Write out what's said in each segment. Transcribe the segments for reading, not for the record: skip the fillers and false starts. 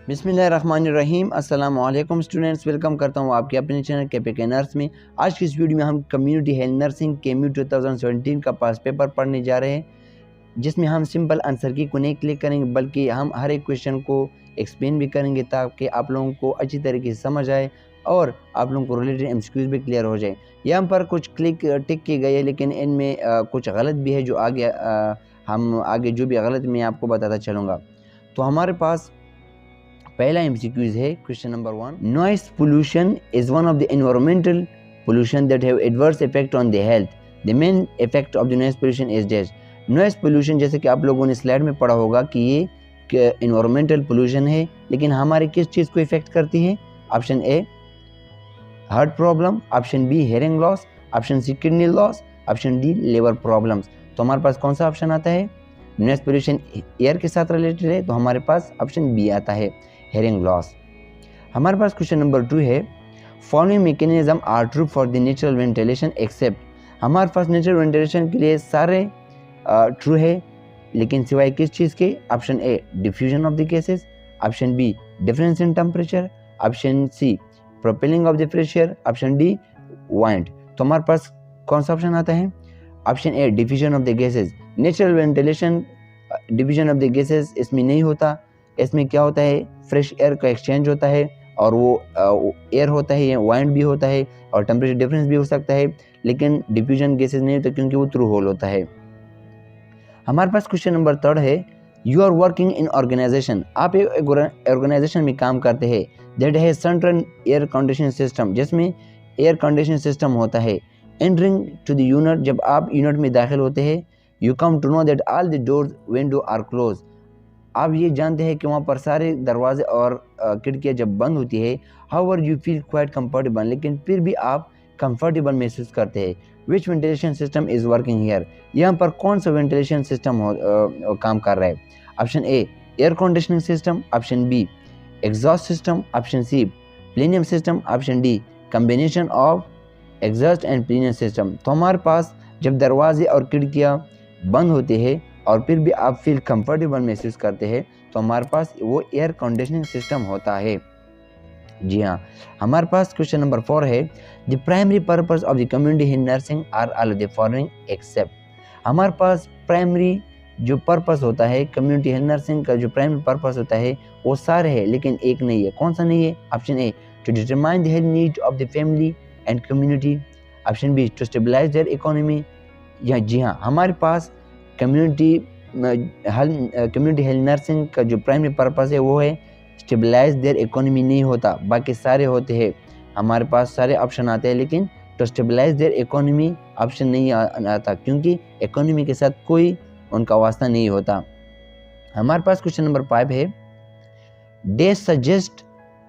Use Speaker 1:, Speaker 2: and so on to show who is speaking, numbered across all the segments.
Speaker 1: बिस्मिल्लाहिर्रहमानिर्रहीम। अस्सलाम वालेकुम स्टूडेंट्स, वेलकम करता हूँ आपके अपने चैनल के नर्स में। आज की इस वीडियो में हम कम्युनिटी हेल्थ नर्सिंग केम्यू 2017 का पास पेपर पढ़ने जा रहे हैं, जिसमें हम सिंपल आंसर की को नहीं क्लिक करेंगे बल्कि हम हर एक क्वेश्चन को एक्सप्लेन भी करेंगे ताकि आप लोगों को अच्छी तरीके से समझ आए और आप लोगों को रिलेटेड एमसीक्यूज भी क्लियर हो जाए। यहाँ पर कुछ टिक किए गए हैं, लेकिन इनमें कुछ गलत भी है जो आगे हम आगे जो भी गलत मैं आपको बताता चलूँगा। तो हमारे पास पहला एमसीक्यूज है question number 1। Noise pollution is one of the environmental pollution that have adverse effect on the health. The main effect of the noise pollution is dash. Noise pollution, जैसे कि आप लोगों ने स्लाइड में पढ़ा होगा कि ये एनवायरमेंटल पोल्यूशन है, लेकिन हमारे किस चीज़ को इफेक्ट करती है? Option A heart problem, option B hearing loss, option C kidney loss, option D liver problems. तो हमारे पास कौन सा ऑप्शन आता है? नॉइस पोल्यूशन एयर के साथ रिलेटेड है, तो हमारे पास ऑप्शन बी आता है, हेयरिंग लॉस। हमारे पास क्वेश्चन नंबर 2 है, following mechanism are true for the natural ventilation except. हमारे पास नेचुरल वेंटिलेशन के लिए सारे ट्रू है, लेकिन सिवाय किस चीज़ के? Option A diffusion of the gases, option B difference in temperature, option C propelling of the fresh air, option D wind. तो हमारे पास कौन सा ऑप्शन आता है? Option A diffusion of the gases. Natural ventilation diffusion of the gases इसमें नहीं होता। इसमें क्या होता है? फ्रेश एयर का एक्सचेंज होता है, और वो एयर होता है या वाइंड भी होता है, और टेम्परेचर डिफरेंस भी हो सकता है, लेकिन डिफ्यूजन गैसेस नहीं होता क्योंकि वो थ्रू होल होता है। हमारे पास क्वेश्चन नंबर 3 है, you are working in organisation. आप एक ऑर्गेनाइजेशन में काम करते हैं दैट है सेंट्रल एयर कंडीशनिंग सिस्टम, जिसमें एयर कंडीशनिंग सिस्टम होता है। एंटरिंग टू द यूनिट, जब आप यूनिट में दाखिल होते हैं, you come to know that all the doors window are close. आप ये जानते हैं कि वहाँ पर सारे दरवाजे और खिड़कियाँ जब बंद होती है, however you feel quite comfortable, लेकिन फिर भी आप कंफर्टेबल महसूस करते हैं। Which ventilation system is working here. यहाँ पर कौन सा वेंटिलेशन सिस्टम काम कर रहा है? Option A air conditioning system, option B exhaust system, option C plenum system, option D combination of exhaust and plenum system. तो हमारे पास जब दरवाजे और खिड़कियाँ बंद होते हैं और फिर भी आप फील कंफर्टेबल महसूस करते हैं, तो हमारे पास वो एयर कंडीशनिंग सिस्टम होता है। जी हाँ। हमारे पास क्वेश्चन नंबर 4 है, the primary purpose of the community health nursing are all the following except. हमारे पास प्राइमरी जो पर्पस होता है कम्युनिटी हेल्थ नर्सिंग का, जो प्राइमरी पर्पस होता है वो सारे है, लेकिन एक नहीं है। कौन सा नहीं है? Option A to determine the health need of the family and community, option B to stabilise their economy. या जी हाँ, हमारे पास कम्युनिटी हेल्थ नर्सिंग का जो प्राइमरी पर्पस है वो है स्टेबलाइज देयर इकोनॉमी नहीं होता, बाकी सारे होते हैं। हमारे पास सारे ऑप्शन आते हैं, लेकिन to stabilise their economy option नहीं आता, क्योंकि इकोनॉमी के साथ कोई उनका वास्ता नहीं होता। हमारे पास क्वेश्चन नंबर 5 है, they suggest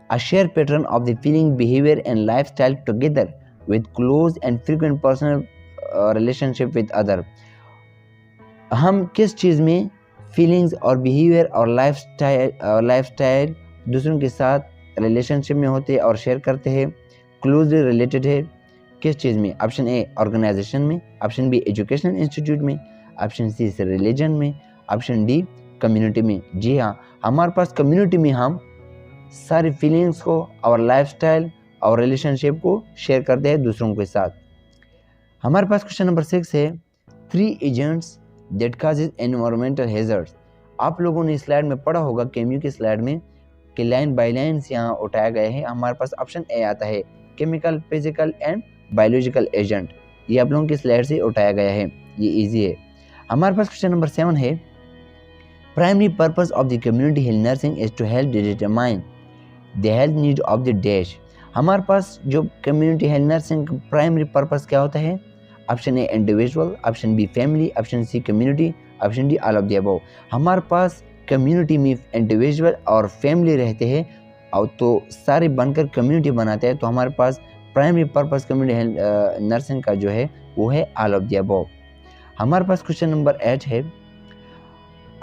Speaker 1: a share pattern of the feeling, behaviour and lifestyle together with close and frequent personal relationship with other. हम किस चीज़ में फीलिंग्स और बिहेवियर और लाइफस्टाइल दूसरों के साथ रिलेशनशिप में होते हैं और शेयर करते हैं, क्लोजली रिलेटेड है किस चीज़ में? ऑप्शन ए ऑर्गेनाइजेशन में, ऑप्शन बी एजुकेशनल इंस्टीट्यूट में, ऑप्शन सी रिलीजन में, ऑप्शन डी कम्युनिटी में। जी हाँ, हमारे पास कम्युनिटी में हम सारी फीलिंग्स को और लाइफस्टाइल और रिलेशनशिप को शेयर करते हैं दूसरों के साथ। हमारे पास क्वेश्चन नंबर 6 है, 3 agents that causes environmental hazards. आप लोगों ने स्लाइड में पढ़ा होगा, केम्यू की स्लाइड में, कि लाइन बाय लाइन यहाँ उठाया गया है। हमारे पास ऑप्शन ए आता है, chemical, physical and biological agent. ये आप लोगों की स्लाइड से उठाया गया है, ये इजी है। हमारे पास क्वेश्चन नंबर 7 है, primary purpose of the community health nursing is to help determine the health need of the dash. हमारे पास जो community health nursing primary purpose क्या होता है? Option A individual, option B family, option C community, option D all of the above. हमारे पास community में individual और फैमिली रहते हैं, और तो सारे बनकर कम्युनिटी बनाते हैं, तो हमारे पास primary purpose community health nursing का जो है वो है ऑल ऑफ द अबव। हमारे पास क्वेश्चन नंबर 8 है,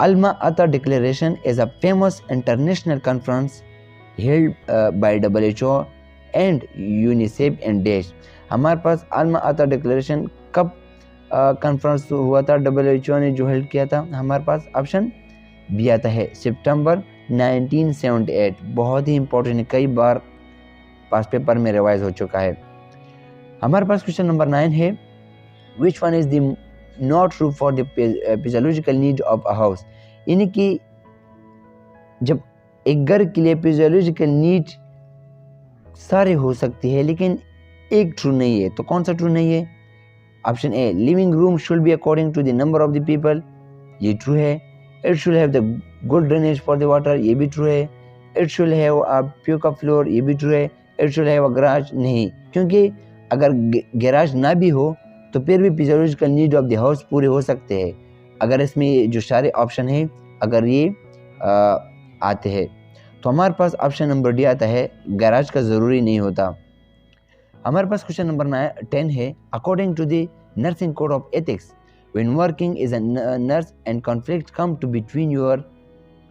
Speaker 1: अल्मा अता declaration is a famous international conference held by WHO and UNICEF and dash. हमारे पास अल्मा अता डिक्लेरेशन कब कॉन्फ्रेंस हुआ था? WHO ने जो हेल्ड किया था। हमारे पास ऑप्शन बी आता है, सितंबर 1978। बहुत ही इंपॉर्टेंट है, कई बार पास पेपर में रिवाइज हो चुका है। हमारे पास क्वेश्चन नंबर 9 है, which one is the not true for the physiological need of a house. यानी कि जब एक घर के लिए फिजियोलॉजिकल नीड सारे हो सकती है लेकिन एक ट्रू नहीं है, तो कौन सा ट्रू नहीं है? Option A, living room should be according to the number of the people, ये ट्रू है। It should have the good drainage for the water, ये भी ट्रू है। It should have a pucca floor, ये भी ट्रू है। It should have a garage, नहीं, क्योंकि अगर गैराज ना भी हो तो फिर भी physiological need of the house पूरे हो सकते हैं अगर इसमें जो सारे ऑप्शन है अगर ये आते हैं। तो हमारे पास ऑप्शन नंबर डी आता है, गैराज का ज़रूरी नहीं होता। हमारे पास क्वेश्चन नंबर 10 है, according to the nursing code of ethics, when working as a nurse and conflict come to between your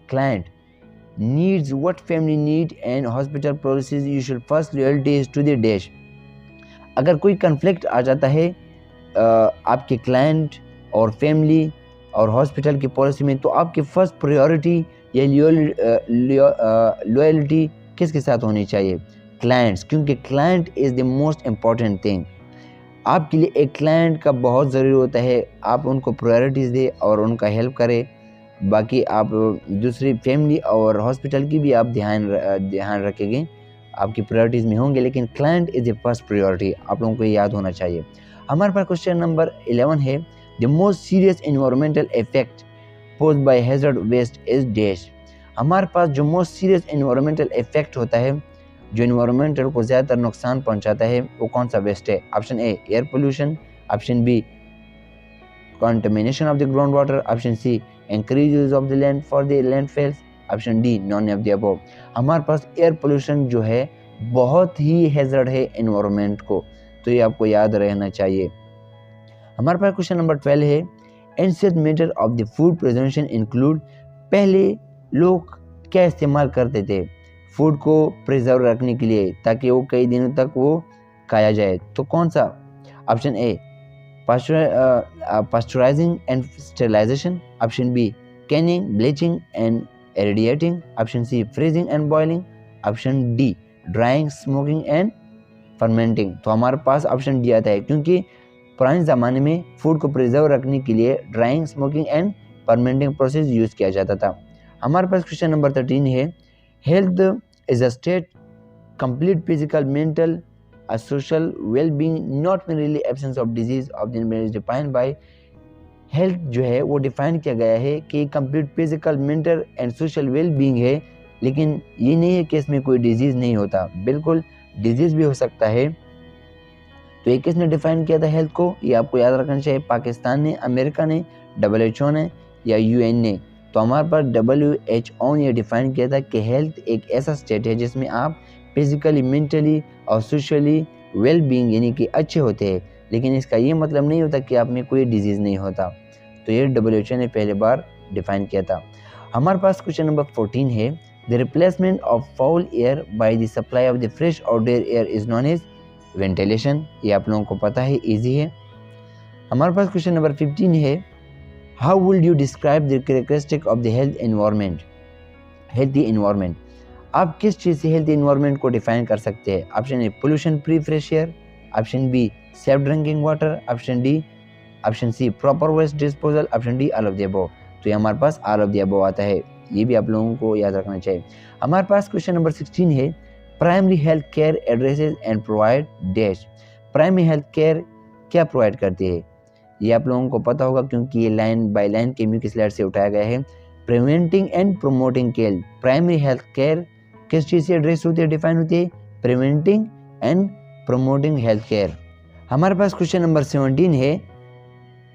Speaker 1: client needs what family need and hospital policies you should first loyalty is to the dash. अगर कोई conflict आ जाता है आपके client और family और hospital की policy में, तो आपकी फर्स्ट प्रायोरिटी या लॉयल्टी किसके साथ होनी चाहिए? क्लाइंट्स, क्योंकि client is the most important thing. आपके लिए एक क्लाइंट का बहुत ज़रूरी होता है, आप उनको प्रायोरिटीज़ दें और उनका हेल्प करें। बाकी आप दूसरी फैमिली और हॉस्पिटल की भी आप ध्यान रखेंगे, आपकी प्रायोरिटीज़ में होंगे, लेकिन client is the first priority, आप लोगों को याद होना चाहिए। हमारे पास क्वेश्चन नंबर 11 है, the most serious environmental effect posed by hazard waste is dash. हमारे पास जो मोस्ट सीरियस एनवायरमेंटल इफेक्ट होता है, जो एनवायरमेंटल को ज़्यादातर नुकसान पहुंचाता है, वो कौन सा वेस्ट है? Option A, air pollution. Option B, contamination of the ground water. Option C, increase use of the land for the landfills. Option D, none of the above. हमारे पास एयर पोल्यूशन जो है बहुत ही हैजर्ड है environment को, तो ये आपको याद रहना चाहिए। हमारे पास क्वेश्चन नंबर 12 है, ancient method of the food preservation include. पहले लोग क्या इस्तेमाल करते थे फूड को प्रिजर्व रखने के लिए ताकि वो कई दिनों तक वो खाया जाए? तो कौन सा? Option A, pasteurizing and sterilization. Option B, canning, bleaching and irradiating. Option C, freezing and boiling. Option D, drying, smoking and fermenting. तो हमारे पास ऑप्शन डी आता है, क्योंकि पुराने ज़माने में फूड को प्रिजर्व रखने के लिए drawing, smoking and fermenting process use किया जाता था। हमारे पास क्वेश्चन नंबर 13 है, health is a state complete physical, mental, a social well-being, not merely absence of disease of the is defined by health। जो है वो डिफाइन किया गया है कि complete physical, mental and social well-being है, लेकिन ये नहीं है कि इसमें कोई डिजीज़ नहीं होता, बिल्कुल डिजीज़ भी हो सकता है। तो ये किसने डिफाइन किया था हेल्थ को? ये आपको याद रखना चाहिए, पाकिस्तान ने, अमेरिका ने, WHO ने या UN ने। तो हमारे पास WHO ने डिफाइन किया था कि हेल्थ एक ऐसा स्टेट है जिसमें आप फिजिकली, मेंटली और सोशली वेल बीइंग यानी कि अच्छे होते हैं, लेकिन इसका ये मतलब नहीं होता कि आप में कोई डिजीज़ नहीं होता। तो ये WHO ने पहले बार डिफाइन किया था। हमारे पास क्वेश्चन नंबर 14 है, the replacement of foul air by the supply of the fresh outdoor air is known as ventilation. ये आप लोगों को पता है, ईजी है। हमारे पास क्वेश्चन नंबर 15 है, how would you describe the characteristic of the health environment, healthy environment. आप किस चीज़ से हेल्थी एनवायरनमेंट को डिफाइन कर सकते हैं? Option A, pollution free fresh air. Option B, safe drinking water. Option C, proper waste disposal. Option D, all of the above. तो ये हमारे पास ऑल ऑफ द अबव आता है, ये भी आप लोगों को याद रखना चाहिए। हमारे पास क्वेश्चन नंबर 16 है, primary health care addresses and provide dash. Primary health care क्या प्रोवाइड करती है? ये आप लोगों को पता होगा क्योंकि ये लाइन बाय लाइन केम्यू की स्लाइड से उठाया गया है। Preventing and promoting care. Primary health care किस चीज़ से एड्रेस होती है, डिफाइन होती है? Preventing and promoting health care. हमारे पास क्वेश्चन नंबर 17 है,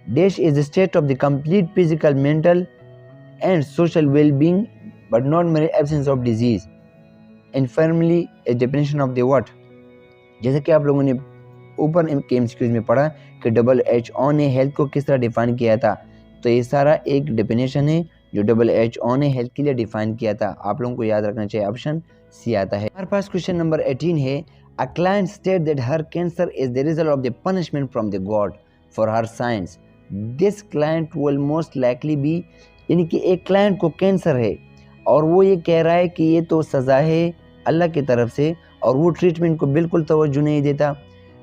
Speaker 1: dash is the state of the complete physical, mental and social well being but not mere absence of disease. Infirmly a definition of the what. जैसे कि आप लोगों ने ऊपर के एमसीक्यूज में पढ़ा कि WHO ने हेल्थ को किस तरह डिफाइन किया था, तो ये सारा एक डेफिनेशन है जो WHO ने हेल्थ के लिए डिफाइन किया था, आप लोगों को याद रखना चाहिए। ऑप्शन सी आता है। हमारे पास क्वेश्चन नंबर 18 है, a client state that her cancer is the result of the punishment from the God for her science, this client will most likely B. यानी कि एक क्लाइंट को कैंसर है और वो ये कह रहा है कि ये तो सज़ा है अल्लाह की तरफ से, और वो ट्रीटमेंट को बिल्कुल तवज्जो नहीं देता,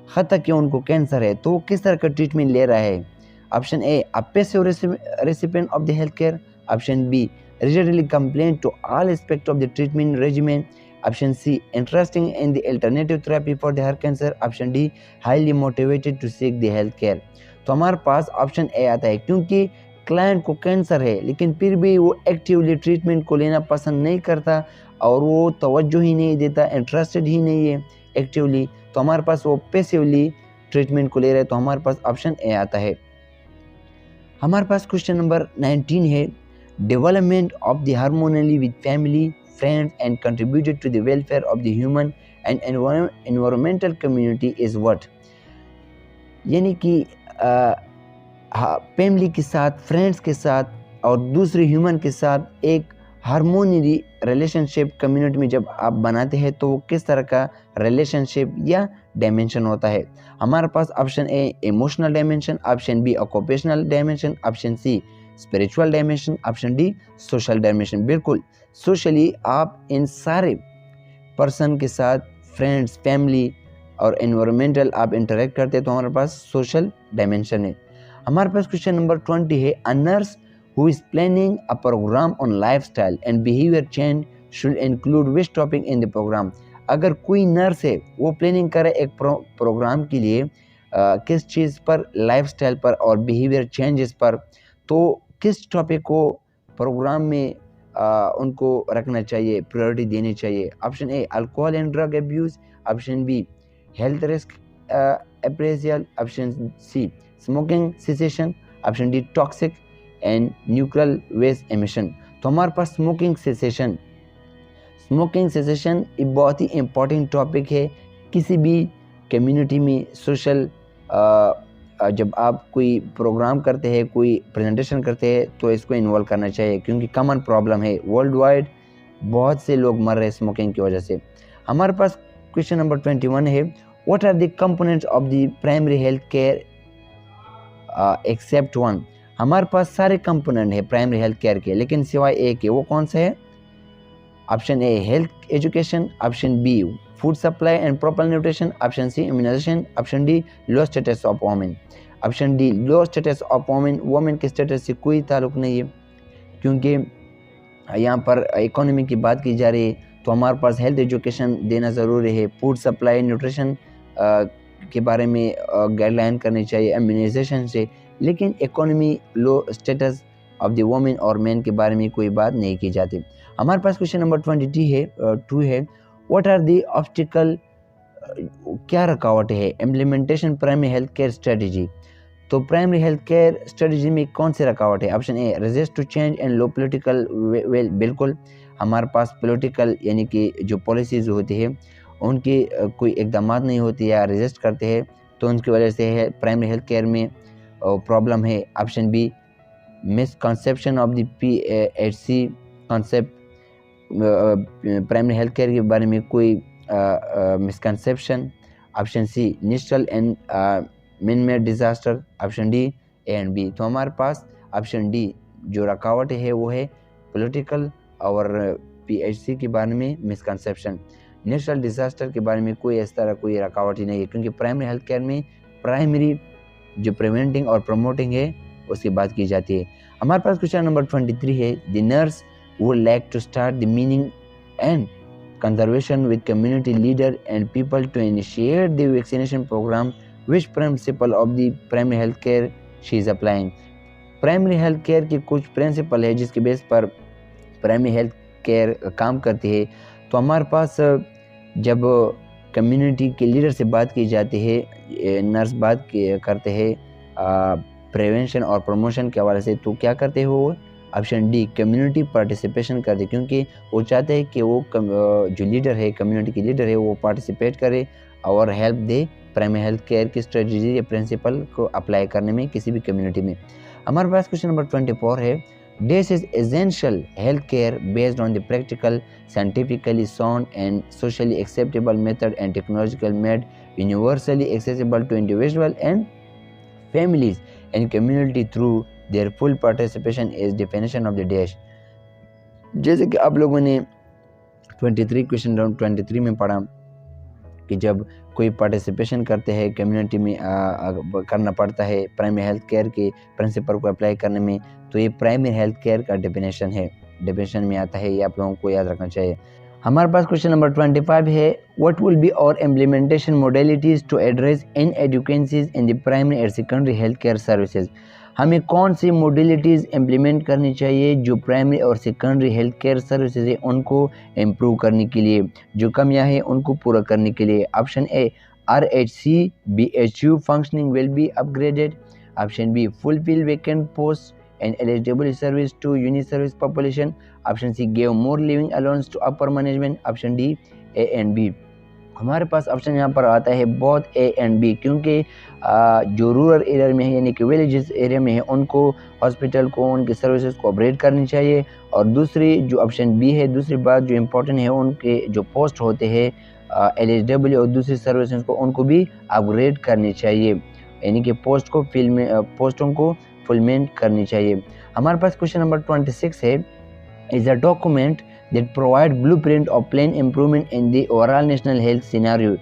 Speaker 1: हत्ता कि उनको कैंसर है, तो वो किस तरह का ट्रीटमेंट ले रहा है। Option A, a passive recipient of the health care. Option B, readily complain to all aspects of the treatment regimen. Option C, interesting in the alternative therapy for the hair cancer. Option D, highly motivated to seek the health care. तो हमारे पास option A आता है, क्योंकि client को cancer है लेकिन फिर भी वो एक्टिवली ट्रीटमेंट को लेना पसंद नहीं करता और वो तवज्जो ही नहीं देता, इंटरेस्टेड ही नहीं है एक्टिवली, तो हमारे पास वो पैसिवली ट्रीटमेंट को ले रहे हैं, तो हमारे पास ऑप्शन ए आता है। हमारे पास क्वेश्चन नंबर 19 है, development of the harmony with family, friends and contributed to the welfare of the human and environmental community is what। यानी कि फैमिली के साथ, फ्रेंड्स के साथ और दूसरे ह्यूमन के साथ एक हारमोनी रिलेशनशिप कम्युनिटी में जब आप बनाते हैं तो किस तरह का रिलेशनशिप या डायमेंशन होता है। हमारे पास option A emotional dimension, option B occupational dimension, option C spiritual dimension, option D social dimension. बिल्कुल सोशली आप इन सारे पर्सन के साथ, फ्रेंड्स, फैमिली और एनवायरमेंटल आप इंटरेक्ट करते हैं, तो हमारे पास सोशल डायमेंशन है। हमारे पास क्वेश्चन नंबर 20 है, a nurse who is planning a programme on lifestyle and behaviour change should include which topic in the programme. अगर कोई नर्स है वो प्लानिंग करे एक प्रोग्राम के लिए किस चीज़ पर, लाइफस्टाइल पर और बिहेवियर चेंजेस पर, तो किस टॉपिक को प्रोग्राम में उनको रखना चाहिए, प्रायोरिटी देनी चाहिए। Option A alcohol and drug abuse, option B health risk appraisal, option C smoking cessation, option D toxic and nuclear waste emission. तो हमारे पास स्मोकिंग सेसेशन एक बहुत ही इम्पॉर्टेंट टॉपिक है किसी भी कम्युनिटी में। सोशल जब आप कोई प्रोग्राम करते हैं, कोई प्रेजेंटेशन करते हैं, तो इसको इन्वॉल्व करना चाहिए, क्योंकि कॉमन प्रॉब्लम है, वर्ल्ड वाइड बहुत से लोग मर रहे हैं स्मोकिंग की वजह से। हमारे पास क्वेश्चन नंबर 21 है, what are the components of the primary health care except one. हमारे पास सारे कंपोनेंट है प्राइमरी हेल्थ केयर के, लेकिन सिवाय एक के, वो कौन सा है। Option A health education, option B food supply and proper nutrition, option C immunisation, option D low status of women. Option D low status of women के स्टेटस से कोई ताल्लुक नहीं है, क्योंकि यहाँ पर इकोनॉमी की बात की जा रही है, तो हमारे पास हेल्थ एजुकेशन देना ज़रूरी है, फूड सप्लाई न्यूट्रिशन के बारे में गाइडलाइन करनी चाहिए इम्यूनाइजेशन से, लेकिन economy low status of the women और मैन के बारे में कोई बात नहीं की जाती। हमारे पास क्वेश्चन नंबर 22 है, व्हाट आर दी ऑब्स्टिकल, क्या रुकावट है implementation primary health care strategy. तो प्राइमरी हेल्थ केयर स्ट्रेटजी में कौन सी रुकावट है। Option A resist to change and low political well, बिल्कुल हमारे पास पॉलिटिकल यानी कि जो पॉलिसीज होती है उनकी कोई इकदाम नहीं होती या रेजिस्ट करते हैं, तो उनकी वजह से है प्राइमरी हेल्थ केयर में प्रॉब्लम है। Option B misconception of the PHC concept, primary health care के बारे में कोई misconception. Option C natural and man-made disaster, option D A and B. तो हमारे पास ऑप्शन डी जो रुकावट है वो है पॉलिटिकल और PHC के बारे में मिसकंसेप्शन। नेचुरल डिजास्टर के बारे में कोई इस तरह कोई रुकावट ही नहीं है, क्योंकि प्राइमरी हेल्थ केयर में प्राइमरी जो प्रिवेंटिंग और प्रमोटिंग है उसकी बात की जाती है। हमारे पास क्वेश्चन नंबर 23 है, the nurse would like to start the meaning and conservation with community leader and people to initiate the vaccination program. Which principle of the primary health care she is applying? Primary health care के कुछ principal है जिसके base पर primary health care काम करती है। तो हमारे पास जब कम्युनिटी के लीडर से बात की जाती है, नर्स बात करते हैं प्रिवेंशन और प्रमोशन के हवाले से, तो क्या करते हो। ऑप्शन डी कम्युनिटी पार्टिसिपेशन कर दे, क्योंकि वो चाहते हैं कि वो जो लीडर है, कम्युनिटी के लीडर है, वो पार्टिसिपेट करे और हेल्प दे प्राइमरी हेल्थ केयर की स्ट्रेटजी या प्रिंसिपल को अप्लाई करने में किसी भी कम्युनिटी में। हमारे पास क्वेश्चन नंबर 24 है, this is essential health care based on the practical scientifically sound and socially acceptable method and technological made universally accessible to individual and families and community through their full participation is definition of the dash। जैसे कि आप लोगों ने 23 question round 23 में पढ़ा कि जब कोई पार्टिसिपेशन करते हैं कम्युनिटी में करना पड़ता है प्राइमरी हेल्थ केयर के प्रिंसिपल को अप्लाई करने में, तो ये प्राइमरी हेल्थ केयर का डेफिनेशन है, डेफिनेशन में आता है, ये आप लोगों को याद रखना चाहिए। हमारे पास क्वेश्चन नंबर 25 है, व्हाट विल बी और implementation modalities to address inadequacies in the primary and secondary health care services. हमें कौन सी मोडेलिटीज़ इम्प्लीमेंट करनी चाहिए जो प्राइमरी और सेकेंडरी हेल्थ केयर सर्विसेज है उनको इम्प्रूव करने के लिए, जो कमियां हैं उनको पूरा करने के लिए। Option A, RHC BHU functioning will be upgraded. Option B, fulfil vacant post and eligible service to uni service population. Option C, give more living allowance to upper management. Option D, A and B। हमारे पास option यहाँ पर आता है बहुत A and B, क्योंकि जो rural area में है यानी कि विलेजेस एरिया में है उनको हॉस्पिटल को उनके सर्विसेज को अपग्रेड करनी चाहिए, और दूसरी जो ऑप्शन बी है, दूसरी बात जो इम्पोर्टेंट है, उनके जो पोस्ट होते हैं एलिजिबल और दूसरी सर्विसेज को उनको भी अपग्रेड करनी चाहिए, यानी कि पोस्टों को फुलमेंट करनी चाहिए। हमारे पास क्वेश्चन नंबर 26 है, is a document that provide blueprint of plan improvement in the overall national health scenario.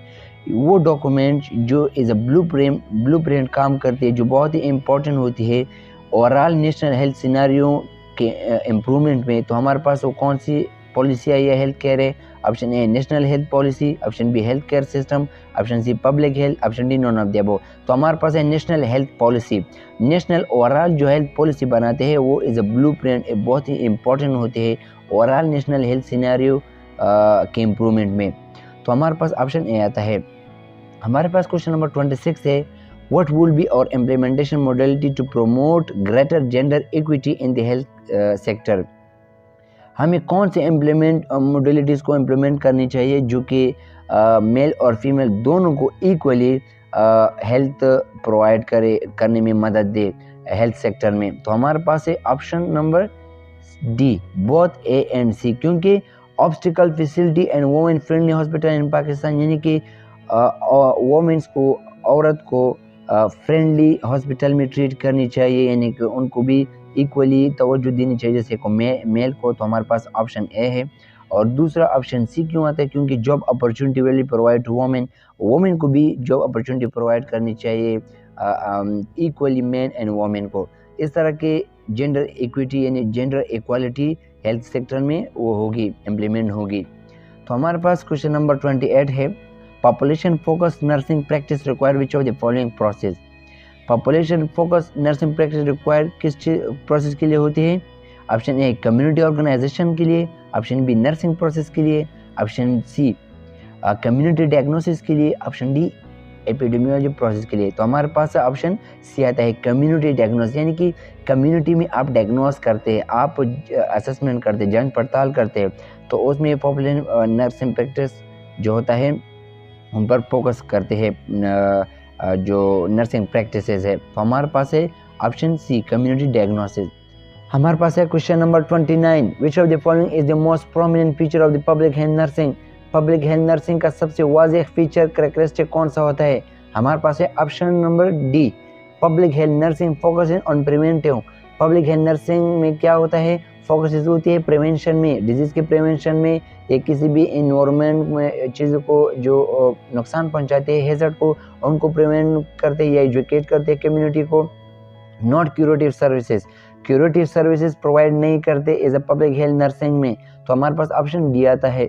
Speaker 1: वो डॉक्यूमेंट जो इज अ ब्लूप्रिंट काम करती है, जो बहुत ही इंपॉर्टेंट होती है ओवरऑल नेशनल हेल्थ सिनेरियो के इम्प्रूवमेंट में। तो हमारे पास वो कौन सी पॉलिसी आई है हेल्थ केयर है? Option A, national health policy. Option B, health care system. Option C, public health. Option D, none of the above. तो हमारे पास है national health policy. National overall जो हेल्थ पॉलिसी बनाते हैं वो इज़ अ ब्लूप्रिंट, बहुत ही इंपॉर्टेंट होती है ओवरऑल नेशनल हेल्थ सिनेरियो के इम्प्रूवमेंट में। तो हमारे पास ऑप्शन ए आता है। हमारे पास क्वेश्चन नंबर 26 है, व्हाट विल बी और implementation modality to promote greater gender equity in the health sector. हमें कौन से मॉडलिटीज़ को इम्प्लीमेंट करनी चाहिए जो कि मेल और फीमेल दोनों को इक्वली हेल्थ प्रोवाइड करने में मदद दे हेल्थ सेक्टर में। तो हमारे पास है option number D, both A and C, क्योंकि obstetrical facility and women friendly hospital in Pakistan, यानी कि वुमेन्स को, औरत को फ्रेंडली हॉस्पिटल में ट्रीट करनी चाहिए, यानी कि उनको भी इक्वली तवज्जो देनी चाहिए जैसे को मेल को। तो हमारे पास ऑप्शन ए है। और दूसरा ऑप्शन सी क्यों आता है? क्योंकि job opportunity will provide to women को भी जॉब अपॉर्चुनिटी प्रोवाइड करनी चाहिए इक्वली मैन एंड वुमेन को। इस तरह के जेंडर इक्विटी यानी जेंडर इक्वालिटी हेल्थ सेक्टर में वो होगी, इम्प्लीमेंट होगी। तो हमारे पास क्वेश्चन नंबर 28 है, population focus nursing practice require which of the following process. Population focus nursing practice require किस प्रोसेस के लिए होती है? ऑप्शन ए, कम्युनिटी ऑर्गेनाइजेशन के लिए। ऑप्शन बी, नर्सिंग प्रोसेस के लिए। ऑप्शन सी, कम्युनिटी डायग्नोसिस के लिए। ऑप्शन डी, एपिडेमियोलॉजी प्रोसेस के लिए। तो हमारे पास ऑप्शन सी आता है, कम्युनिटी डायग्नोसिस, यानी कि कम्युनिटी में आप डायग्नोस करते हैं, आप असेसमेंट करते हैं, जांच पड़ताल करते हैं, तो उसमें पॉपुलेशन नर्सिंग प्रैक्टिस जो होता है उन पर फोकस करते हैं जो नर्सिंग प्रैक्टिसेस है। तो हमारे पास है ऑप्शन सी, कम्युनिटी डायग्नोसिस। हमारे पास है question number 29, which of the following is the most prominent feature of the public health nursing. Public health nursing का सबसे वाज़ेह फीचर कैरेक्टरिस्टिक कौन सा होता है? हमारे पास है option number D, public health nursing focus on preventive. Public health nursing में क्या होता है? फोकस होती है प्रिवेंशन में, डिजीज़ के प्रिवेंशन में, या किसी भी इन्वायरमेंट में चीज़ों को जो नुकसान पहुंचाते हैं, हैज़र्ड को, उनको प्रिवेंट करते हैं या एजुकेट करते हैं कम्युनिटी को। Not curative services, curative services provide नहीं करते as a public health nursing में। तो हमारे पास ऑप्शन डी आता है।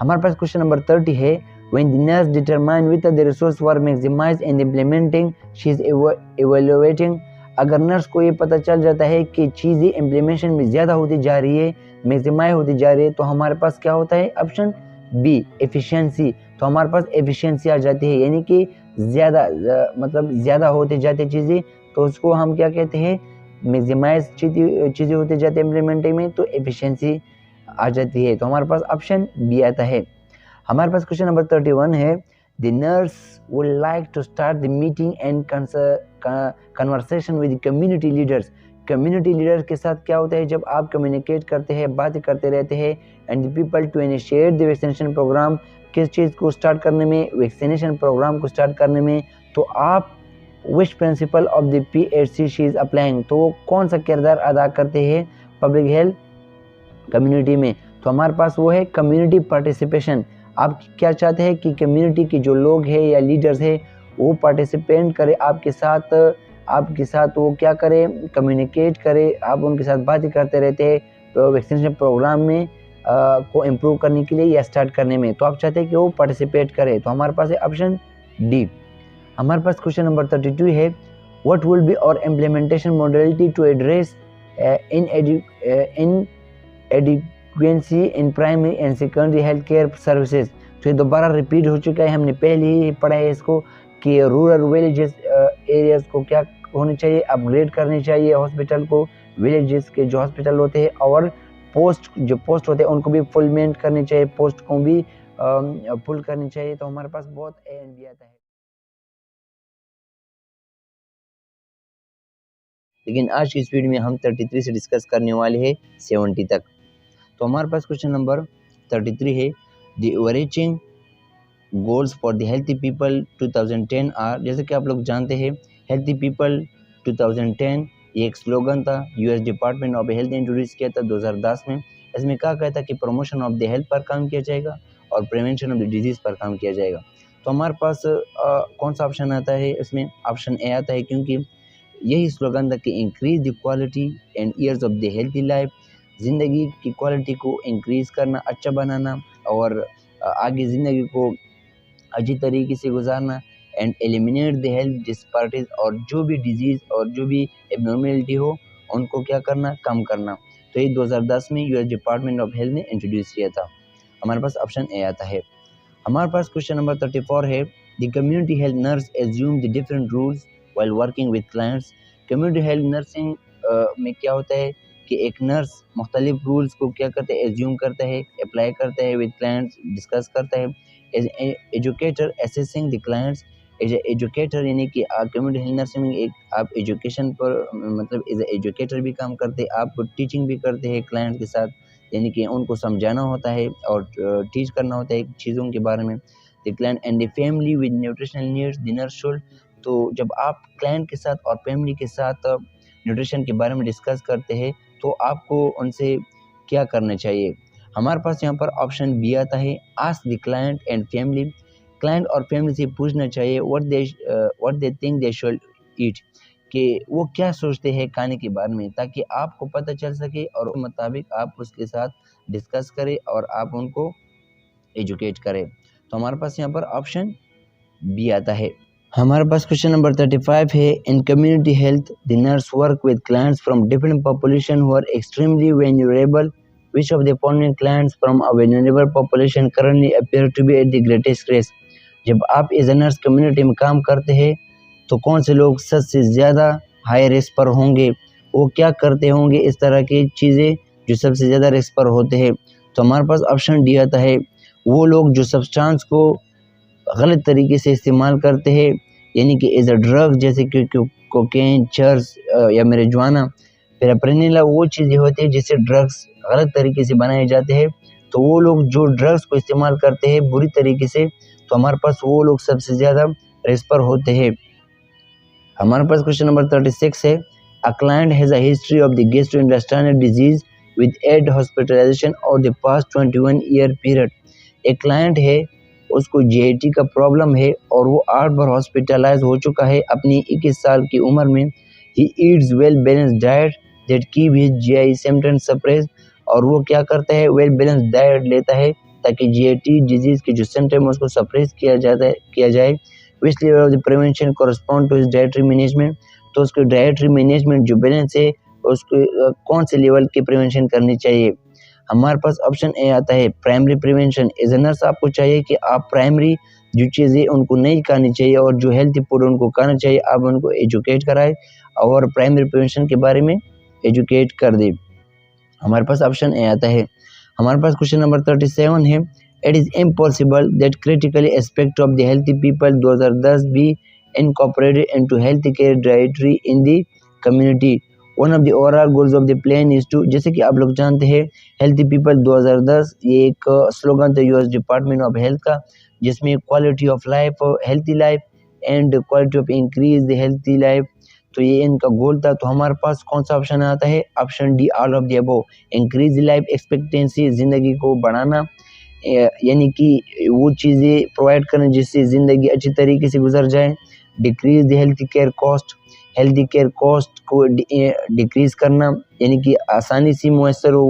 Speaker 1: हमारे पास क्वेश्चन नंबर 30 है, when the nurse determine whether the resource were maximized in implementing she is evaluating। अगर नर्स को ये पता चल जाता है कि चीज़ें इम्प्लीमेंटेशन में ज़्यादा होती जा रही है, मैक्सिमाइज होती जा रही है, तो हमारे पास क्या होता है? Option B, efficiency. तो हमारे पास एफिशिएंसी आ जाती है, यानी कि ज़्यादा मतलब ज़्यादा होती जाती चीज़ें, तो उसको हम क्या कहते हैं? मैक्सिमाइज चीज़ें होती जाती है इम्प्लीमेंटिंग में, तो एफिशिएंसी आ जाती है। तो हमारे पास ऑप्शन बी आता है। हमारे पास क्वेश्चन नंबर 31 है, the nurse would like to start the meeting and conversation with community leaders. Community leader के साथ क्या होता है? जब आप कम्युनिकेट करते हैं, बातें करते रहते हैं, and people to initiate the vaccination programme, किस चीज़ को स्टार्ट करने में? वैक्सीनेशन प्रोग्राम को स्टार्ट करने में। तो आप which principle of the PHC she is applying, तो वो कौन सा किरदार अदा करते हैं पब्लिक हेल्थ कम्युनिटी में, तो हमारे पास वो है कम्युनिटी पार्टिसिपेशन। आप क्या चाहते हैं कि कम्युनिटी के जो लोग हैं या लीडर्स हैं वो पार्टिसिपेट करें आपके साथ वो क्या करें, कम्युनिकेट करें, आप उनके साथ बातें करते रहते हैं तो वैक्सीनेशन प्रोग्राम में को इम्प्रूव करने के लिए या स्टार्ट करने में, तो आप चाहते हैं कि वो पार्टिसिपेट करें। तो हमारे पास है ऑप्शन डी। हमारे पास क्वेश्चन नंबर 32 है, व्हाट विल बी और implementation modality to address inadequacy in primary and secondary health care services. तो ये दोबारा रिपीट हो चुका है, हमने पहले ही पढ़ा है इसको कि रूरल विलेजेस एरियाज को क्या होनी चाहिए, अपग्रेड करनी चाहिए हॉस्पिटल को, विलेजेस के जो हॉस्पिटल होते हैं और पोस्ट होते हैं उनको भी फुलमेंट करनी चाहिए, पोस्ट को भी फुल करनी चाहिए। तो हमारे पास बहुत ए एंड बी आता है, लेकिन आज की इस वीडियो में हम 33 से डिस्कस करने वाले हैं 70 तक। तो हमारे पास क्वेश्चन नंबर 33 है, the overreaching goals for the healthy people 2010 are. जैसे कि आप लोग जानते हैं हेल्थी पीपल 2010 ये एक स्लोगन था, यूएस डिपार्टमेंट ऑफ हेल्थ ने इंट्रोड्यूस किया था 2010 में। इसमें कहा गया था कि प्रमोशन ऑफ द हेल्थ पर काम किया जाएगा और प्रिवेंशन ऑफ द डिजीज़ पर काम किया जाएगा। तो हमारे पास कौन सा ऑप्शन आता है इसमें, ऑप्शन ए आता है, क्योंकि यही स्लोगन था कि increase the quality and years of the healthy life, ज़िंदगी की क्वालिटी को इंक्रीज़ करना, अच्छा बनाना और आगे ज़िंदगी को अच्छी तरीके से गुजारना, and eliminate the health disparities, और जो भी डिजीज़ और जो भी एबनॉर्मेलिटी हो उनको क्या करना, कम करना। तो ये 2010 में यूएस डिपार्टमेंट ऑफ हेल्थ ने इंट्रोड्यूस किया था। हमारे पास ऑप्शन ए आता है। हमारे पास क्वेश्चन नंबर 34 है, the community health nurse assume the different rules while working with clients. Community health nursing में क्या होता है कि एक नर्स मुख्तलिफ रूल्स को क्या करता है, एज्यूम करता है, अप्लाई करता है, विद क्लाइंट्स डिस्कस करता है। As educator assessing the clients, as educator यानी कि कम्युनिटी हेल्थ नर्सिंग में एक आप एजुकेशन पर मतलब एज एजुकेटर भी काम करते हैं, आप टीचिंग भी करते हैं क्लाइंट के साथ, यानी कि उनको समझाना होता है और टीच करना होता है चीज़ों के बारे में। The client and the family with nutritional needs the nurse should. तो जब आप क्लाइंट के साथ और फैमिली के साथ न्यूट्रिशन के बारे में डिस्कस करते हैं तो आपको उनसे क्या करना चाहिए। हमारे पास यहाँ पर ऑप्शन बी आता है, ask the client and family. Client और फैमिली से पूछना चाहिए what they think they should eat, कि वो क्या सोचते हैं खाने के बारे में, ताकि आपको पता चल सके और उस मुताबिक आप उसके साथ डिस्कस करें और आप उनको एजुकेट करें। तो हमारे पास यहाँ पर ऑप्शन बी आता है। हमारे पास क्वेश्चन नंबर 35 है, in community health the nurse work with clients from different population who are extremely vulnerable, which of the following clients from a vulnerable population currently appear to be at the greatest risk। जब आप as a nurse community में काम करते हैं तो कौन से लोग सबसे ज़्यादा हाई रिस्क पर होंगे, वो क्या करते होंगे, इस तरह की चीज़ें जो सबसे ज़्यादा रिस्क पर होते हैं। तो हमारे पास ऑप्शन डी आता है, वो लोग जो सब्सटेंस को गलत तरीके से इस्तेमाल करते हैं, यानी कि एज अ ड्रग, जैसे कि कोकेन, चर्स या marijuana। फिर अप्रेनिला वो चीज़ें होती है जिससे ड्रग्स गलत तरीके से बनाए जाते हैं, तो वो लोग जो ड्रग्स को इस्तेमाल करते हैं बुरी तरीके से, तो हमारे पास वो लोग सबसे ज़्यादा रिस्क पर होते हैं। हमारे पास क्वेश्चन नंबर 36 है, a client has a history of the gastrointestinal disease with 8 hospitalisation और द पास्ट 21 ईयर पीरियड। एक क्लाइंट है, उसको GIT का प्रॉब्लम है और वो 8 बार हॉस्पिटलाइज हो चुका है अपनी 21 साल की उम्र में। He eats well balanced diet that keep his GI symptoms suppressed, और वो क्या करता है, वेल बैलेंस्ड डाइट लेता है ताकि GIT डिजीज़ के जो सिम्टम उसको सप्रेस किया जाए। Which level of the prevention correspond to his dietary management. तो उसके डाइटरी मैनेजमेंट जो बैलेंस है उसको कौन से लेवल की प्रिवेंशन करनी चाहिए। हमारे पास ऑप्शन ए आता है, primary prevention. As a nurse आपको चाहिए कि आप प्राइमरी जो चीज़ें उनको नहीं खानी चाहिए और जो हेल्थी फूड उनको खाना चाहिए, आप उनको एजुकेट कराएं और प्राइमरी प्रिवेंशन के बारे में एजुकेट कर दें। हमारे पास ऑप्शन ए आता है। हमारे पास क्वेश्चन नंबर 37 है, it is impossible that critically aspect of the healthy people 2010 be incorporated into health care dietary in the community. One of the overall goals of the plan is to, जैसे कि आप लोग जानते हैं healthy people 2010 ये एक slogan था US department of health का, जिसमें quality of life, healthy life and quality of increase the healthy life. तो ये इनका गोल था। तो हमारे पास कौन सा ऑप्शन आता है? Option D, all of the above. Increase life expectancy, ज़िंदगी को बढ़ाना, यानी कि वो चीज़ें प्रोवाइड करना जिससे ज़िंदगी अच्छी तरीके से गुजर जाए। Decrease the health care cost, health care cost को डिक्रीज़ करना, यानी कि आसानी से मुयसर हो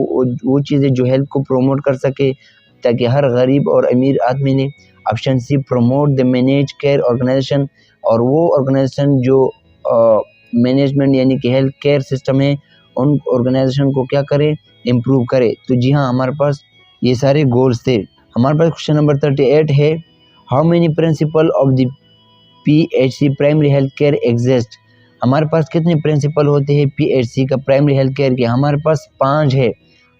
Speaker 1: वो चीज़ें जो हेल्थ को प्रमोट कर सके ताकि हर गरीब और अमीर आदमी ने। Option C, promote the manage care organisation, और वो ऑर्गेनाइजेशन जो मैनेजमेंट यानी कि हेल्थ केयर सिस्टम है उन ऑर्गेनाइजेशन को क्या करे? इम्प्रूव करे। तो जी हाँ, हमारे पास ये सारे गोल्स थे। हमारे पास क्वेश्चन नंबर 38 है, how many principal of the PHC primary health care exist. हमारे पास कितने प्रिंसिपल होते हैं PHC का, प्राइमरी हेल्थ केयर के? हमारे पास 5 है।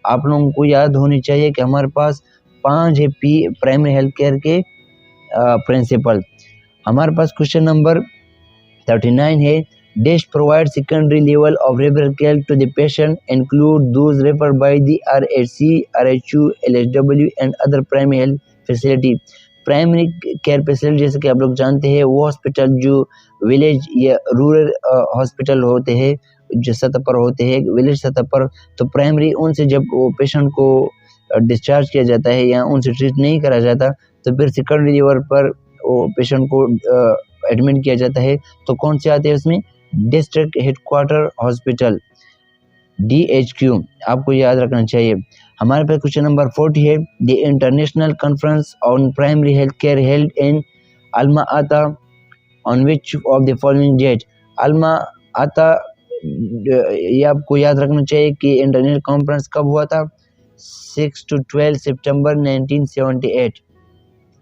Speaker 1: आप लोगों को याद होनी चाहिए कि हमारे पास 5 है प्राइमरी हेल्थ केयर के प्रिंसिपल। हमारे पास क्वेश्चन नंबर 39 है, dash provide secondary level of referral care to the patient include those referred by the RHC, RHU, LHW and other primary health facility. Primary care facility जैसे कि आप लोग जानते हैं वो हॉस्पिटल जो विलेज या रूरल हॉस्पिटल होते हैं, जो सतह पर होते हैं, विलेज सतह पर, तो प्राइमरी उनसे जब वो पेशेंट को डिस्चार्ज किया जाता है या उनसे ट्रीट नहीं करा जाता तो फिर सेकेंडरी लेवल पर वो पेशेंट को एडमिट किया जाता है। तो कौन से आते हैं उसमें? डिस्ट्रिक्ट हेडक्वार्टर हॉस्पिटल, DHQ, आपको याद रखना चाहिए। हमारे पास क्वेश्चन नंबर 40 है, the international conference on primary health care held in Alma Ata on which of the following date. Alma Ata, ये आपको याद रखना चाहिए कि इंटरनेशनल कॉन्फ्रेंस कब हुआ था? 6 to 12 सितंबर 1978।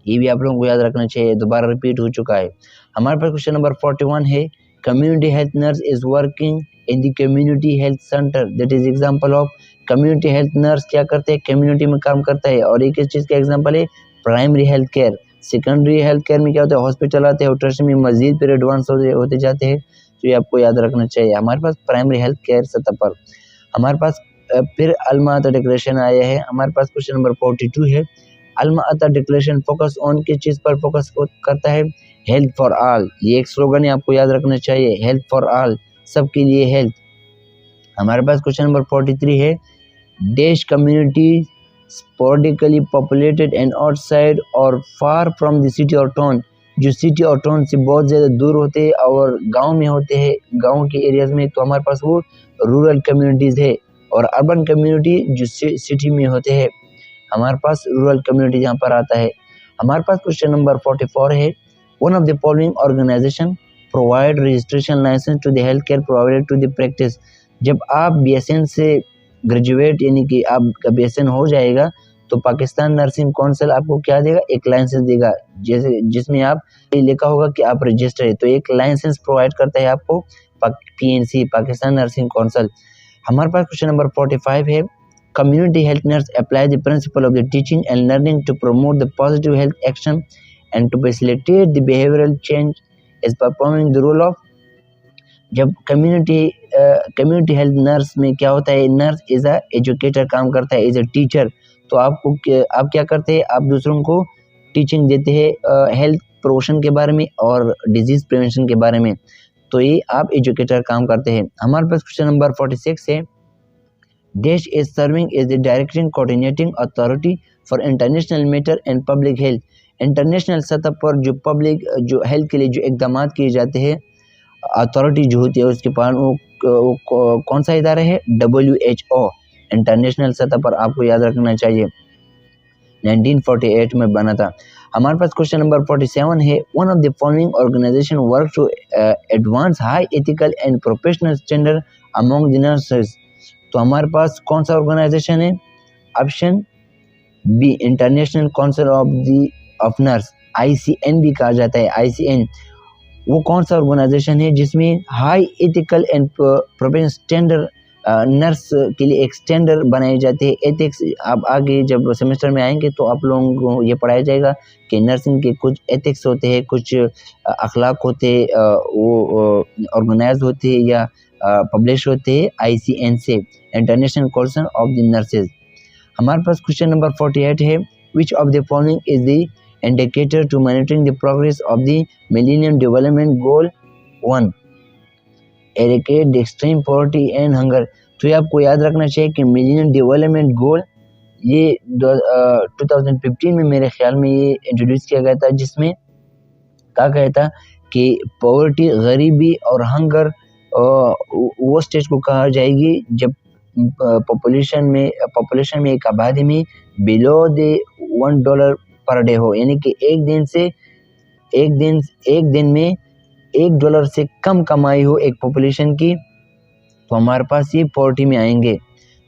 Speaker 1: ये भी आप लोगों को याद रखना चाहिए, दोबारा रिपीट हो चुका है। हमारे पास क्वेश्चन नंबर 41 है, community health nurse is working in the community health centre, that is example of. Community health nurse क्या करते हैं? कम्युनिटी में काम करता है, और एक इस चीज़ का एग्जांपल है primary health care. Secondary health care में क्या होता है? हॉस्पिटल आते हैं और ट्रस्ट में मजीद फिर एडवांस होते जाते हैं, तो ये आपको याद रखना चाहिए। हमारे पास प्राइमरी हेल्थ केयर सतह पर हमारे पास फिर अल्मा आता डिक्लेरेशन आया है। हमारे पास क्वेश्चन नंबर 42 है, अल्मा आता डिक्लेरेशन फोकस ऑन किस चीज़ पर फोकस करता है? हेल्थ फॉर ऑल, ये एक स्लोगन है, आपको याद रखना चाहिए, हेल्थ फॉर ऑल, सबके लिए हेल्थ। हमारे पास क्वेश्चन नंबर 43 है, dash community sporadically populated and outside or far from the city और टाउन, जो सिटी और टाउन से बहुत ज़्यादा दूर होते हैं और गांव में होते हैं, गांव के एरियाज में, तो हमारे पास वो रूरल कम्युनिटीज़ है। और अर्बन कम्युनिटी जो सिटी में होते हैं, हमारे पास रूरल कम्युनिटी यहाँ पर आता है। हमारे पास क्वेश्चन नंबर 44 है, one of the following organisation provide registration licence to the health care provided to the practice. जब आप BSN से ग्रेजुएट यानी कि आपका BSN हो जाएगा तो पाकिस्तान नर्सिंग काउंसिल आपको क्या देगा? एक लाइसेंस देगा, जैसे जिसमें आप लिखा होगा कि आप रजिस्टर है, तो एक लाइसेंस प्रोवाइड करता है आपको PNC, पाकिस्तान नर्सिंग काउंसिल। हमारे पास क्वेश्चन नंबर 45 है, community health nurse apply the principle of the teaching and learning to promote the positive health action and to facilitate the behavioral change is performing the role of। जब community health nurse में क्या होता है? Nurse is a educator काम करता है, is a teacher. तो आप क्या करते हैं? आप दूसरों को टीचिंग देते हैं हेल्थ प्रोमोशन के बारे में और डिजीज प्रिवेंशन के बारे में, तो ये आप एजुकेटर काम करते हैं। हमारे पास क्वेश्चन नंबर 46 है, dash is serving as the directing coordinating authority for international matter and public health. International सतह पर जो पब्लिक जो हेल्थ के लिए जो इकदाम किए जाते हैं, अथॉरिटी जो होती है उसके पास वो कौन सा इदारा है? WHO, इंटरनेशनल सतह पर, आपको याद रखना चाहिए, 1948 में बना था। हमारे पास क्वेश्चन नंबर 47 है, one of the following organisation work to advance high ethical and professional standard among the nurses. तो हमारे पास कौन सा ऑर्गेनाइजेशन है? Option B, international council of nurse, ICN भी कहा जाता है, ICN। वो कौन सा ऑर्गेनाइजेशन है जिसमें high ethical and professional standard nurse के लिए एक स्टैंडर्ड बनाए जाते हैं, एथिक्स। आप आगे जब सेमेस्टर में आएंगे तो आप लोगों को ये पढ़ाया जाएगा कि नर्सिंग के कुछ एथिक्स होते हैं, कुछ अखलाक होते हैं, वो ऑर्गेनाइज होते हैं या पब्लिश होते हैं ICN से, international council of the nurses. हमारे पास क्वेश्चन नंबर 48 है, which of the following is the indicator to monitoring the progress of the millennium development goal 1। Eradicate extreme poverty and hunger. तो ये आपको याद रखना चाहिए कि मिलेनियम डेवलपमेंट गोल ये 2015 में मेरे ख्याल में ये इंट्रोड्यूस किया गया था, जिसमें क्या कहता कि पॉवर्टी, गरीबी और हंगर वो स्टेज को कहा जाएगी जब पॉपुलेशन में एक आबादी में बिलो द $1 पर डे हो, यानी कि एक दिन में $1 से कम कमाई हो एक पॉपुलेशन की, तो हमारे पास ये पॉवर्टी में आएंगे।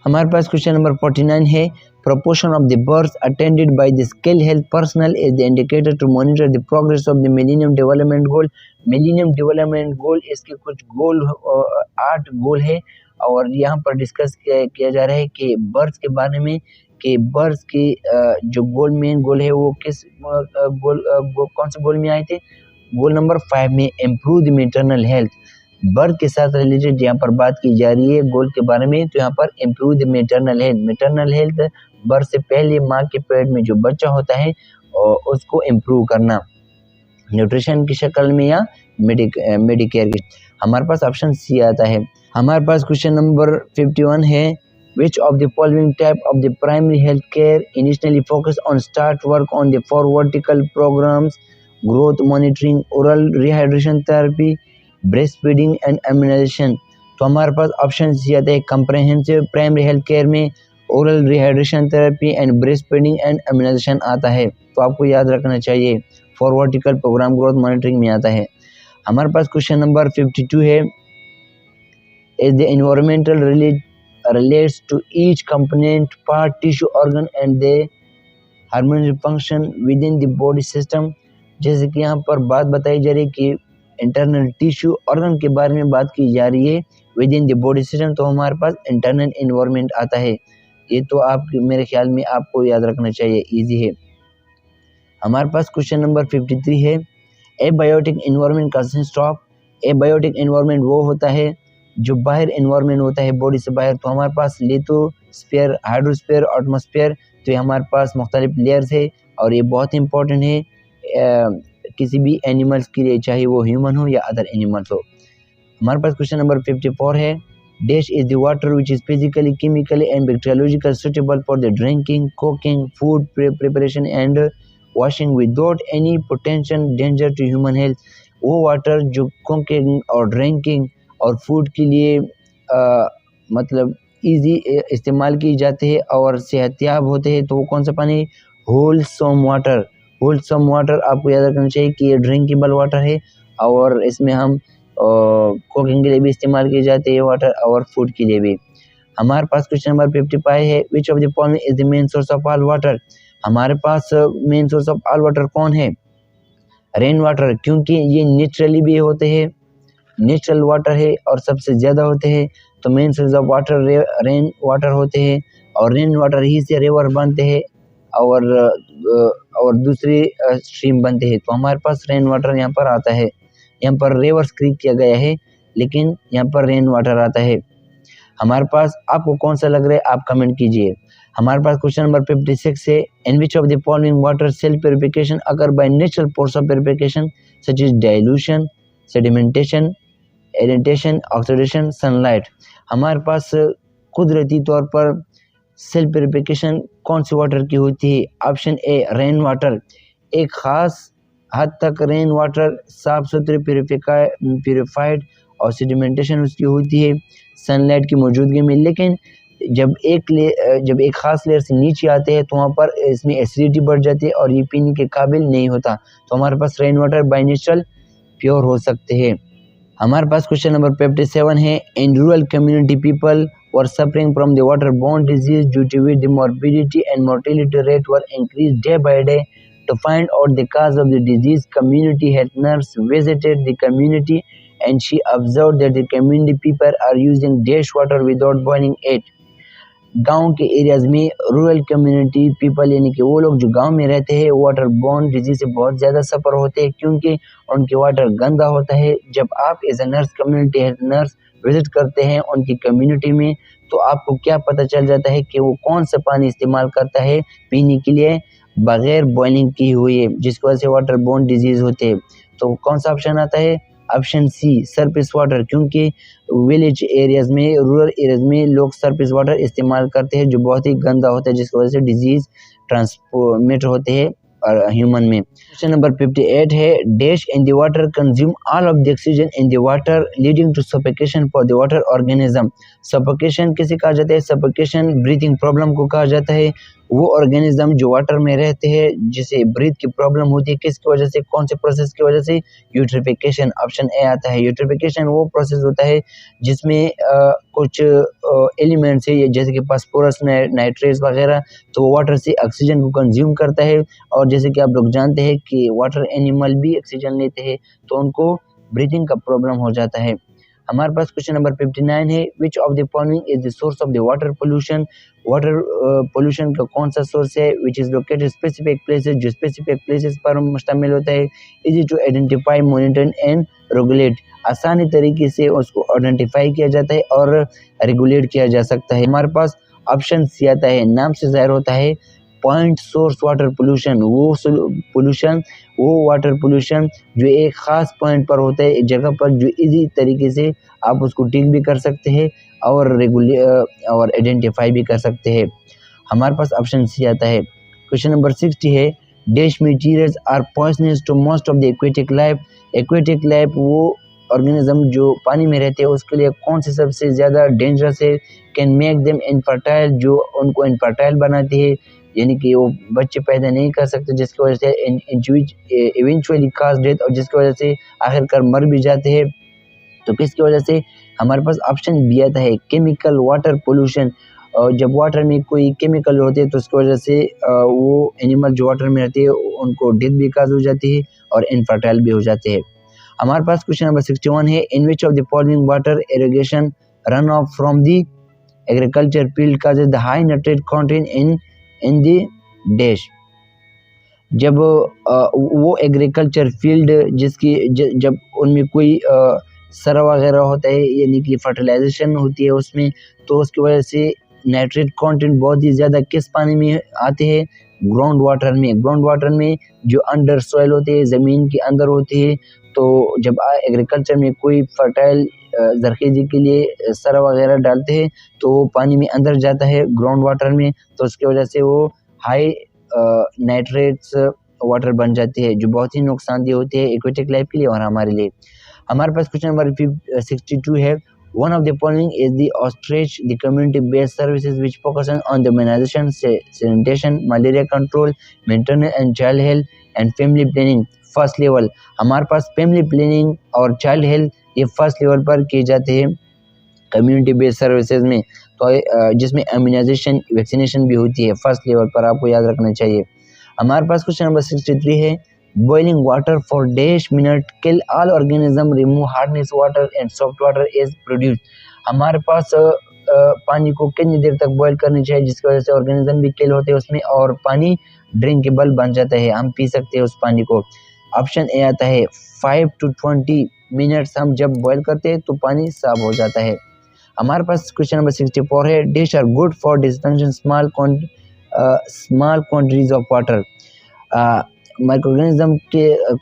Speaker 1: हमारे पास क्वेश्चन नंबर 49 है, proportion of the births attended by the skilled health personnel is the indicator to monitor the progress of the Millennium Development Goal। Millennium Development Goal इसके कुछ गोल 8 गोल है और यहाँ पर डिस्कस किया जा रहा है कि बर्थ के बारे में, कि बर्थ के जो मेन गोल है वो किस कौन से गोल में आए थे। गोल नंबर 5 में improve the maternal health, birth के साथ रिलेटेड यहाँ पर बात की जा रही है गोल के बारे में। तो यहाँ पर improve the maternal health birth से पहले माँ के पेट में जो बच्चा होता है और उसको इम्प्रूव करना, न्यूट्रिशन की शक्ल में या मेडिकेयर की। हमारे पास ऑप्शन सी आता है। हमारे पास क्वेश्चन नंबर 51 है, which of the following type of the primary health care initially focus on start work on the 4 vertical programs: growth monitoring, oral rehydration therapy, breastfeeding and immunization। तो हमारे पास option C आता है, comprehensive primary health care में oral rehydration therapy and breast feeding and immunisation आता है। तो आपको याद रखना चाहिए 4 वर्टिकल प्रोग्राम ग्रोथ मॉनिटरिंग में आता है। हमारे पास क्वेश्चन नंबर 52 है, is the environmental relates to each component, part, tissue, organ and the harmonious function within the body system। जैसे कि यहाँ पर बात बताई जा रही है कि इंटरनल टिश्यू ऑर्गन के बारे में बात की जा रही है with in the body system, तो हमारे पास इंटरनल एनवायरनमेंट आता है। ये तो आप मेरे ख्याल में आपको याद रखना चाहिए, इजी है। हमारे पास क्वेश्चन नंबर 53 है, abiotic environment consist of. Abiotic environment वो होता है जो बाहर एनवायरनमेंट होता है बॉडी से बाहर। तो हमारे पास लिथोस्फीयर, हाइड्रोस्फीयर, एटमॉस्फेयर, तो ये हमारे पास मुख्तलिफ लेयर्स है और ये बहुत इंपॉर्टेंट है किसी भी एनिमल्स के लिए, चाहे वो ह्यूमन हो या अदर एनिमल्स हो। हमारे पास क्वेश्चन नंबर 54 है, dash is the water which is physically, chemically and bacteriological suitable for the drinking, cooking, food preparation and washing without any potential danger to human health. वो water जो cooking और drinking और food के लिए मतलब easy इस्तेमाल की जाते हैं और सेहतियाब होते हैं, तो वो कौन सा पानी? Wholesome water. होलसम वाटर आपको याद रखना चाहिए कि ये ड्रिंकेबल वाटर है और इसमें हम कुकिंग के लिए भी इस्तेमाल किए जाते हैं वाटर और फूड के लिए भी। हमारे पास क्वेश्चन नंबर 55 है, which of the following is the main source of all water. हमारे पास main source of all water कौन है? रेन वाटर, क्योंकि ये नेचुरली भी होते हैं, नेचुरल वाटर है और सबसे ज़्यादा होते हैं। तो main source of water rain water होते हैं और रेन वाटर ही से रिवर बनते हैं और दूसरे स्ट्रीम बनते हैं। तो हमारे पास रेन वाटर यहाँ पर आता है। यहाँ पर रिवर्स क्रिएट किया गया है लेकिन यहाँ पर रेन वाटर आता है। हमारे पास आपको कौन सा लग रहा है आप कमेंट कीजिए। हमारे पास क्वेश्चन नंबर 56 है, in which of the following water self purification occur by natural process of purification such is dilution, sedimentation, एडेंटेशन, ऑक्सीडेशन, सनलाइट। हमारे पास कुदरती तौर पर सेल्फ प्यूरिफिकेशन कौन सी वाटर की होती है? ऑप्शन ए रेन वाटर। एक ख़ास हद तक रेन वाटर साफ सुथरे प्यूरिफाइड और सेडिमेंटेशन उसकी होती है सनलाइट की मौजूदगी में। लेकिन जब एक ख़ास लेयर से नीचे आते हैं तो वहाँ पर इसमें एसिडिटी बढ़ जाती है और ये पीने के काबिल नहीं होता। तो हमारे पास rain water by natural pure हो सकते हैं। हमारे पास क्वेश्चन नंबर 57 है, in rural community people were suffering from the water borne disease due to which the morbidity and mortality rate were increase day by day. To find out the cause of the disease, community health nurse visited the community and she observed that the community people are using dash water without boiling it। गांव के areas में rural community people यानी कि वो लोग जो गांव में रहते हैं वाटर बोर्न डिजीज से बहुत ज़्यादा सफ़र होते हैं क्योंकि उनके वाटर गंदा होता है। जब आप as a nurse, community health nurse visit करते हैं उनकी कम्युनिटी में तो आपको क्या पता चल जाता है कि वो कौन सा पानी इस्तेमाल करता है पीने के लिए बगैर बॉइलिंग की हुई है, जिसकी वजह से वाटर बोर्न डिजीज़ होते हैं। तो कौन सा ऑप्शन आता है? ऑप्शन सी सरफेस वाटर, क्योंकि विलेज एरियाज में, रूरल एरियाज में लोग सरफेस वाटर इस्तेमाल करते हैं जो बहुत ही गंदा होता है, जिसकी वजह से डिजीज ट्रांसमिट होते हैं और ह्यूमन में। क्वेश्चन नंबर 58 है dash in the water consume all of the oxygen in the water leading to suffocation for the water organism. Suffocation किसे कहा जाता है? सफोकेशन ब्रीथिंग प्रॉब्लम को कहा जाता है। वो ऑर्गेनिज्म जो वाटर में रहते हैं जिसे ब्रीथ की प्रॉब्लम होती है, किसकी वजह से, कौन से प्रोसेस की वजह से? यूट्रिफिकेशन, ऑप्शन ए आता है। यूट्रिफिकेशन वो प्रोसेस होता है जिसमें कुछ एलिमेंट्स है जैसे कि फास्फोरस, नाइट्रेट्स वगैरह, तो वाटर से ऑक्सीजन को कंज्यूम करता है। और जैसे कि आप लोग जानते हैं कि वाटर एनिमल भी ऑक्सीजन लेते हैं तो उनको ब्रीथिंग का प्रॉब्लम हो जाता है। हमारे पास क्वेश्चन नंबर 59 है which of the following is the source of the water pollution. Water pollution का कौन सा सोर्स है? Which is located specific places, जो स्पेसिफिक प्लेसेस पर मुश्तमिल होता है। Easy to identify, monitor and regulate, आसानी तरीके से उसको आइडेंटिफाई किया जाता है और रेगुलेट किया जा सकता है। हमारे पास ऑप्शन सी आता है, नाम से जाहिर होता है पॉइंट सोर्स वाटर पोल्यूशन। वो वाटर पोल्यूशन जो एक ख़ास पॉइंट पर होता है, एक जगह पर, जो इजी तरीके से आप उसको टिक भी कर सकते हैं और और आइडेंटिफाई भी कर सकते हैं। हमारे पास ऑप्शन सी आता है। क्वेश्चन नंबर 60 है dash materials are poisonous to most of the aquatic life. Aquatic life वो ऑर्गेनिज्म जो पानी में रहते हैं उसके लिए कौन से सबसे ज़्यादा डेंजरस है? कैन मेक देम इनफर्टाइल, जो उनको इनफर्टाइल बनाती है, यानी कि वो बच्चे पैदा नहीं कर सकते, जिसकी वजह से इवेंचुअली काज डेथ, और जिसकी वजह से आखिरकार मर भी जाते हैं। तो किसकी वजह से? हमारे पास ऑप्शन बी आता है केमिकल वाटर पोल्यूशन। जब वाटर में कोई केमिकल होते हैं तो उसकी वजह से वो एनिमल जो वाटर में रहते हैं उनको डेथ भी काज हो जाती है और इनफर्टाइल भी हो जाते हैं। हमारे पास क्वेश्चन नंबर 61 है in which of the following water irrigation run off from the agriculture field causes the high nitrate content in the dash. जब वो एग्रीकल्चर फील्ड जब उनमें कोई सरा वगैरह होता है, यानी कि फर्टिलाइजेशन होती है उसमें, तो उसकी वजह से नाइट्रेट कंटेंट बहुत ही ज़्यादा किस पानी में आते हैं? ग्राउंड वाटर में। ग्राउंड वाटर में जो अंडर सॉइल होते हैं, ज़मीन के अंदर होते हैं, तो जब एग्रीकल्चर में कोई फर्टाइल जरखेज़ी के लिए सरा वगैरह डालते हैं तो वो पानी में अंदर जाता है ग्राउंड वाटर में, तो उसकी वजह से वो हाई नाइट्रेट्स वाटर बन जाती है जो बहुत ही नुकसानदेह होती है एक्वेटिक लाइफ के लिए और हमारे लिए। हमारे पास क्वेश्चन नंबर 62 है one of the following is the outreach the community based services which focus on the immunisation, sanitation, malaria control, maintenance and child health and family planning first level. हमारे पास फैमिली प्लानिंग और child health ये first level पर किए जाते हैं community based services में, तो जिसमें इम्यूनाइजेशन, वैक्सीनेशन भी होती है फर्स्ट लेवल पर, आपको याद रखना चाहिए। हमारे पास क्वेश्चन नंबर 63 है boiling water for dash minute kill all organism remove hardness water and soft water is produce. हमारे पास पानी को कितनी देर तक बॉईल करनी चाहिए जिसकी वजह से ऑर्गेनिज्म भी किल होते हैं उसमें और पानी ड्रिंकेबल बन जाता है, हम पी सकते हैं उस पानी को। ऑप्शन ए आता है 5 to 20 मिनट्स हम जब बॉईल करते हैं तो पानी साफ हो जाता है। हमारे पास क्वेश्चन नंबर 64 है dash are good for dispensation small quantities of water. Microorganism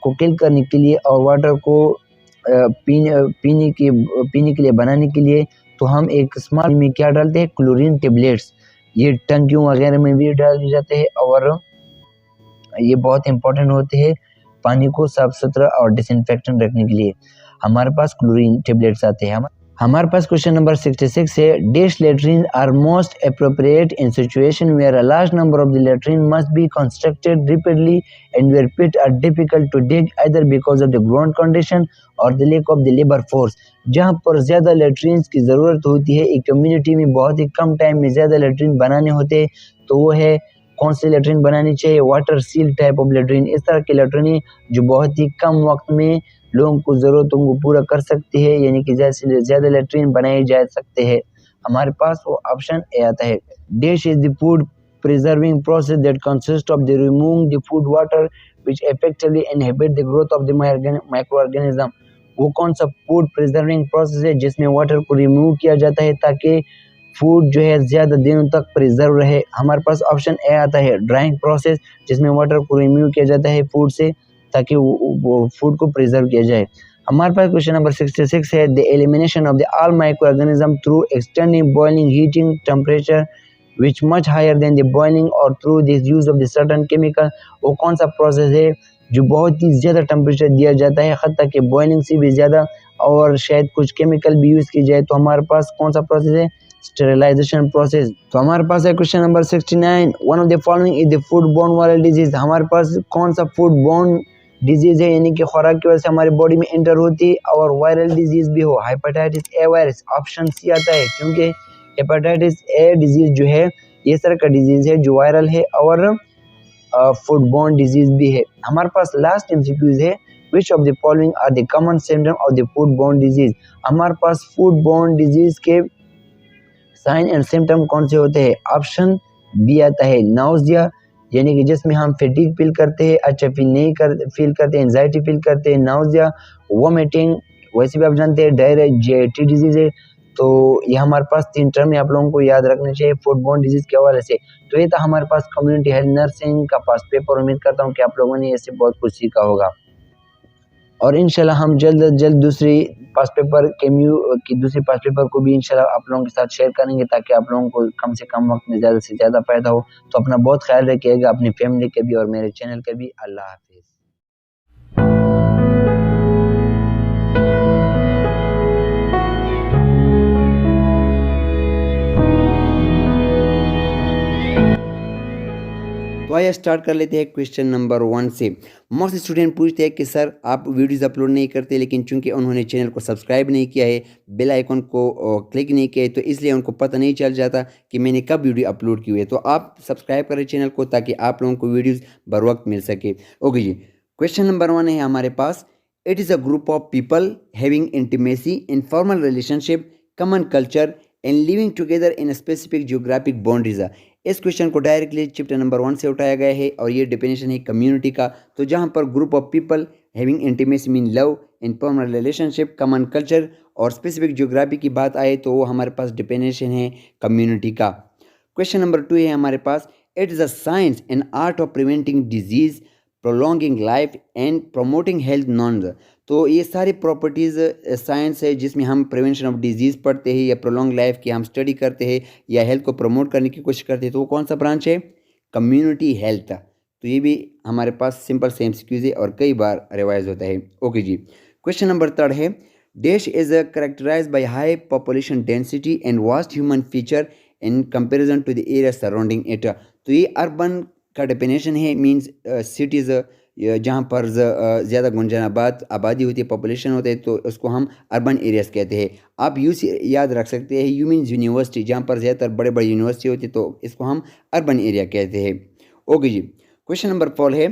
Speaker 1: को किल करने के लिए और वाटर को पीने के लिए बनाने के लिए तो हम एक स्मॉल में क्या डालते हैं? Chlorine tablets. ये टंकियों वगैरह में भी डाले जाते हैं और ये बहुत इंपॉर्टेंट होते हैं पानी को साफ सुथरा और डिसइंफेक्टेंट रखने के लिए। हमारे पास क्लोरीन टेबलेट्स आते हैं। हमारे पास क्वेश्चन नंबर 66 है dash latrine are most appropriate in situation where a large number of the latrine must be constructed repeatedly and where pit are difficult to dig either because of the ground condition or the lack of the labour force. जहाँ पर ज़्यादा लेट्रिन्स की ज़रूरत होती है, एक community में बहुत ही कम टाइम में ज़्यादा लेट्रिन बनाने होते हैं, तो वो है कौन सी लेट्रिन बनानी चाहिए? Water seal type of latrine. इस तरह की लेट्रिन जो बहुत ही कम वक्त में लोगों को ज़रूरतों को पूरा कर सकती है, यानी कि जैसे ज़्यादा लेट्रिन बनाए जा सकते हैं। हमारे पास वो ऑप्शन ए आता है dash is the food preserving process that consist of the removing the food water which effectively inhibit the growth of the micro organism. वो कौन सा फूड प्रिजर्विंग प्रोसेस है जिसमें वाटर को रिमूव किया जाता है ताकि फूड जो है ज़्यादा दिनों तक प्रिजर्व रहे? हमारे पास ऑप्शन ए आता है ड्राइंग प्रोसेस, जिसमें वाटर को रिमूव किया जाता है फूड से ताकि वो फूड को प्रिजर्व किया जाए। हमारे पास क्वेश्चन नंबर 66 है, the elimination of the all micro organism through extending boiling heating temperature which much higher than the boiling or through this use of the certain chemical. वो कौन सा प्रोसेस है जो बहुत ही ज़्यादा टेम्परेचर दिया जाता है, हत्ता कि बॉइलिंग से भी ज़्यादा, और शायद कुछ केमिकल भी यूज़ की जाए। तो हमारे पास कौन सा प्रोसेस है? Sterilisation process. तो हमारे पास है question number 69, one of the following is the food borne viral disease. हमारे पास कौन सा फूड बोर्न डिजीज है, यानी कि खुराक की वजह से हमारे बॉडी में एंटर होती है और वायरल डिजीज भी हो? Hepatitis A virus, option C आता है, क्योंकि हेपेटाइटिस ए डिजीज जो है ये तरह का डिजीज है जो वायरल है और फूड बोर्न डिजीज भी है। हमारे पास लास्ट एमसीक्यूज है, which of the following are the common symptom of the food borne disease. हमारे पास फूड बोर्न डिजीज के साइन एंड सिम्टम कौन से होते हैं? ऑप्शन बी आता है, नाउजिया, यानी कि जिसमें हम फैटिग फील करते हैं, अच्छा फील करते हैं, एंजाइटी फील करते हैं, नाउजिया, वोमिटिंग, वैसे भी आप जानते हैं डायरिया जीआईटी डिजीज है। तो ये हमारे पास 3 टर्म आप लोगों को याद रखने चाहिए फूड बोर्न डिजीज के हवाले से। तो ये था हमारे पास कम्युनिटी हेल्थ नर्सिंग का पास पेपर। उम्मीद करता हूँ कि आप लोगों ने इससे बहुत कुछ सीखा होगा और इंशाल्लाह हम जल्द से जल्द दूसरी पास पेपर की दूसरी पास पेपर को भी इंशाल्लाह आप लोगों के साथ शेयर करेंगे, ताकि आप लोगों को कम से कम वक्त में ज़्यादा से ज़्यादा फ़ायदा हो। तो अपना बहुत ख्याल रखिएगा, अपनी फैमिली के भी और मेरे चैनल के भी। अल्लाह हाफिज़। तो आइए स्टार्ट कर लेते हैं क्वेश्चन नंबर 1 से। मोस्ट स्टूडेंट पूछते हैं कि सर आप वीडियोस अपलोड नहीं करते, लेकिन चूंकि उन्होंने चैनल को सब्सक्राइब नहीं किया है, बेल आइकन को क्लिक नहीं किया है, तो इसलिए उनको पता नहीं चल जाता कि मैंने कब वीडियो अपलोड की हुई है। तो आप सब्सक्राइब करें चैनल को ताकि आप लोगों को वीडियोज़ बर वक्त मिल सके। ओके जी, क्वेश्चन नंबर 1 है हमारे पास, it is a group of people having intimacy, informal relationship, common culture and living together in specific geographic boundaries. इस क्वेश्चन को डायरेक्टली चैप्टर नंबर 1 से उठाया गया है और ये डेफिनेशन है कम्युनिटी का। तो जहाँ पर group of people having intimacy mean love, informal relationship, common culture और स्पेसिफिक जियोग्राफी की बात आए तो वो हमारे पास डेफिनेशन है कम्युनिटी का। क्वेश्चन नंबर 2 है हमारे पास, it is a science and art of preventing disease, prolonging life and promoting health norms. तो ये सारी प्रॉपर्टीज़ साइंस है जिसमें हम प्रिवेंशन ऑफ डिजीज़ पढ़ते हैं या प्रोलॉन्ग लाइफ की हम स्टडी करते हैं या हेल्थ को प्रमोट करने की कोशिश करते हैं। तो वो कौन सा ब्रांच है? Community health. तो ये भी हमारे पास सिंपल से एमसीक्यूज है और कई बार रिवाइज होता है। ओके जी, क्वेश्चन नंबर 3 है, dash is characterise by high population density and vast human feature in comparison to the area surrounding it. तो ये अर्बन का डेफिनेशन है, मीन्स सिटीज़ जहाँ पर ज़्यादा गुंजानाबाद आबादी होती है, पॉपुलेशन होते हैं, तो उसको हम अर्बन एरियाज़ कहते हैं। आप याद रख सकते हैं यू मीन्स यूनिवर्सिटी, जहाँ पर ज़्यादातर बड़े बड़े यूनिवर्सिटी होती है, तो इसको हम अर्बन एरिया कहते हैं। ओके जी, क्वेश्चन नंबर 4 है,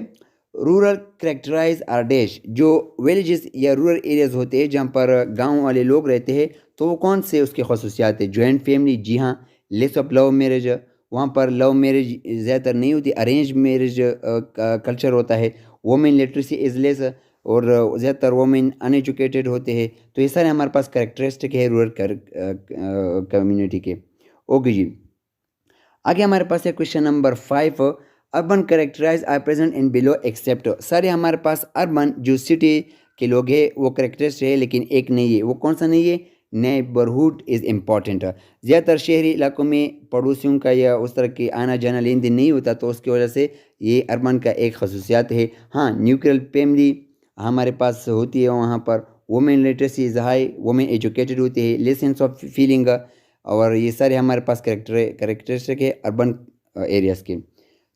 Speaker 1: रूरल करेक्टराइज आर डैश। जो विलेजेस या रूरल एरियाज़ होते हैं जहाँ पर गाँव वाले लोग रहते हैं, तो वो कौन से उसके खसूसियात है? जॉइंट फैमिली, जी हाँ, लेस ऑफ लव मैरिज, वहाँ पर लव मैरिज ज़्यादातर नहीं होती, अरेंज मैरिज कल्चर होता है। वोमेन लिटरेसी इज लेस और ज़्यादातर वोमेन अनएजुकेटेड होते हैं। तो ये सारे हमारे पास करेक्टरिस्टिक है रूरल कम्युनिटी के। ओके जी, आगे हमारे पास है question number 5, urban characterise are present in below except. सारे हमारे पास अर्बन जो सिटी के लोग हैं वो करेक्टरिस्टिक है, लेकिन एक नहीं है। वो कौन सा नहीं है? Neighbourhood is important. ज़्यादातर शहरी इलाकों में पड़ोसियों का या उस तरह की आना जाना लेन देन नहीं होता, तो उसकी वजह से ये अर्बन का एक खसूसियात है। हाँ, न्यूक्लियर फैमिली हमारे पास होती है, वहाँ पर women literacy is high, women educated होती है, लेस सेंस ऑफ फीलिंग, और ये सारे हमारे पास करेक्टरिस्टिक है अर्बन एरियाज़ के।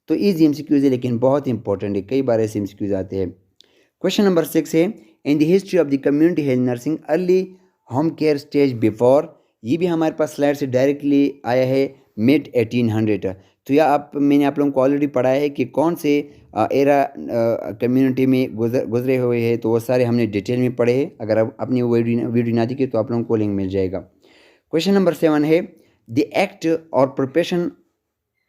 Speaker 1: तो ईजी एमसीक्यूज है लेकिन बहुत इंपॉर्टेंट है, कई बार ऐसे एमसीक्यूज आते हैं। क्वेश्चन नंबर 6 है, in the history of the community health nursing early home care stage before. ये भी हमारे पास स्लाइड से डायरेक्टली आया है, मिड 1800। तो यह मैंने आप लोगों को ऑलरेडी पढ़ाया है कि कौन से एरा कम्युनिटी में गुजरे हुए हैं, तो वो सारे हमने डिटेल में पढ़े हैं। अगर आप अपनी वीडियो ना देखिए तो आप लोगों को लिंक मिल जाएगा। क्वेश्चन नंबर 7 है, द एक्ट और profession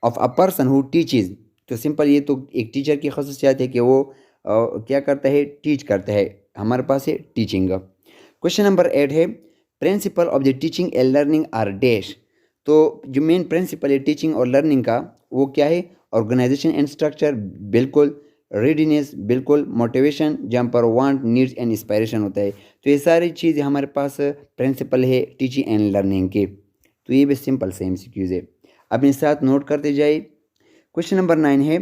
Speaker 1: of a person who teaches. तो सिंपल ये तो एक टीचर की खसूसियात है कि वो क्या करता है? टीच करता है। हमारे पास है टीचिंग। क्वेश्चन नंबर 8 है, principle of the teaching and learning are dash. तो जो मेन प्रिंसिपल है टीचिंग और लर्निंग का वो क्या है? ऑर्गेनाइजेशन एंड स्ट्रक्चर, बिल्कुल। रेडीनेस बिल्कुल, मोटिवेशन जहाँ पर वांट, नीड्स एंड इंस्पायरेशन होता है। तो ये सारी चीज़ें हमारे पास प्रिंसिपल है टीचिंग एंड लर्निंग के। तो ये भी सिंपल से MCQs है, अपने साथ नोट करते जाइए। क्वेश्चन नंबर 9 है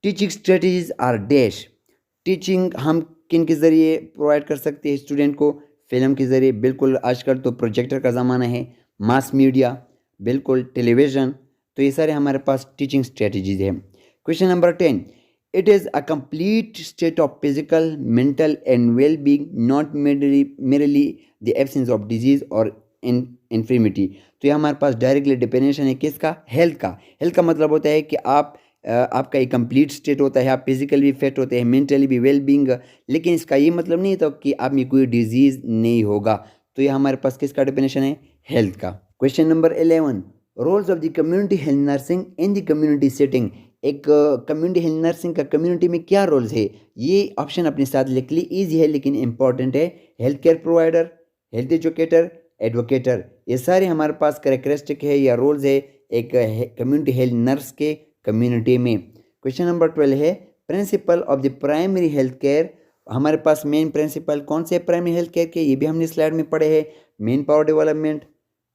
Speaker 1: teaching strategies are dash. Teaching हम किन के ज़रिए प्रोवाइड कर सकते हैं स्टूडेंट को? फिल्म के ज़रिए, बिल्कुल, आजकल तो प्रोजेक्टर का ज़माना है। मास मीडिया, बिल्कुल, टेलीविज़न। तो ये सारे हमारे पास टीचिंग स्ट्रेटजीज है। Question number 10, it is a complete state of physical, mental and well being, not merely the absence of disease or infirmity. तो ये हमारे पास डायरेक्टली डिपेंडेशन है किसका? हेल्थ का। हेल्थ का मतलब होता है कि आपका एक कंप्लीट स्टेट होता है, आप फिजिकली भी फिट होते हैं, मेंटली भी वेल बीइंग। लेकिन इसका ये मतलब नहीं था कि आप में कोई डिजीज़ नहीं होगा। तो ये हमारे पास किसका डिपेंडेशन है? हेल्थ का। Question number 11, roles of the community health nursing in the community setting. एक कम्युनिटी हेल्थ नर्सिंग का कम्युनिटी में क्या रोल्स है? ये ऑप्शन अपने साथ लिख ली, ईजी है लेकिन इंपॉर्टेंट है। Health care provider, health educator, advocator, ये सारे हमारे पास कैरेक्टरिस्टिक है या रोल्स है एक कम्युनिटी हेल्थ नर्स के कम्युनिटी में। क्वेश्चन नंबर 12 है principle of the primary health care. हमारे पास मेन प्रिंसिपल कौन से प्राइमरी हेल्थ केयर के? ये भी हमने स्लाइड में पढ़े हैं। Manpower development,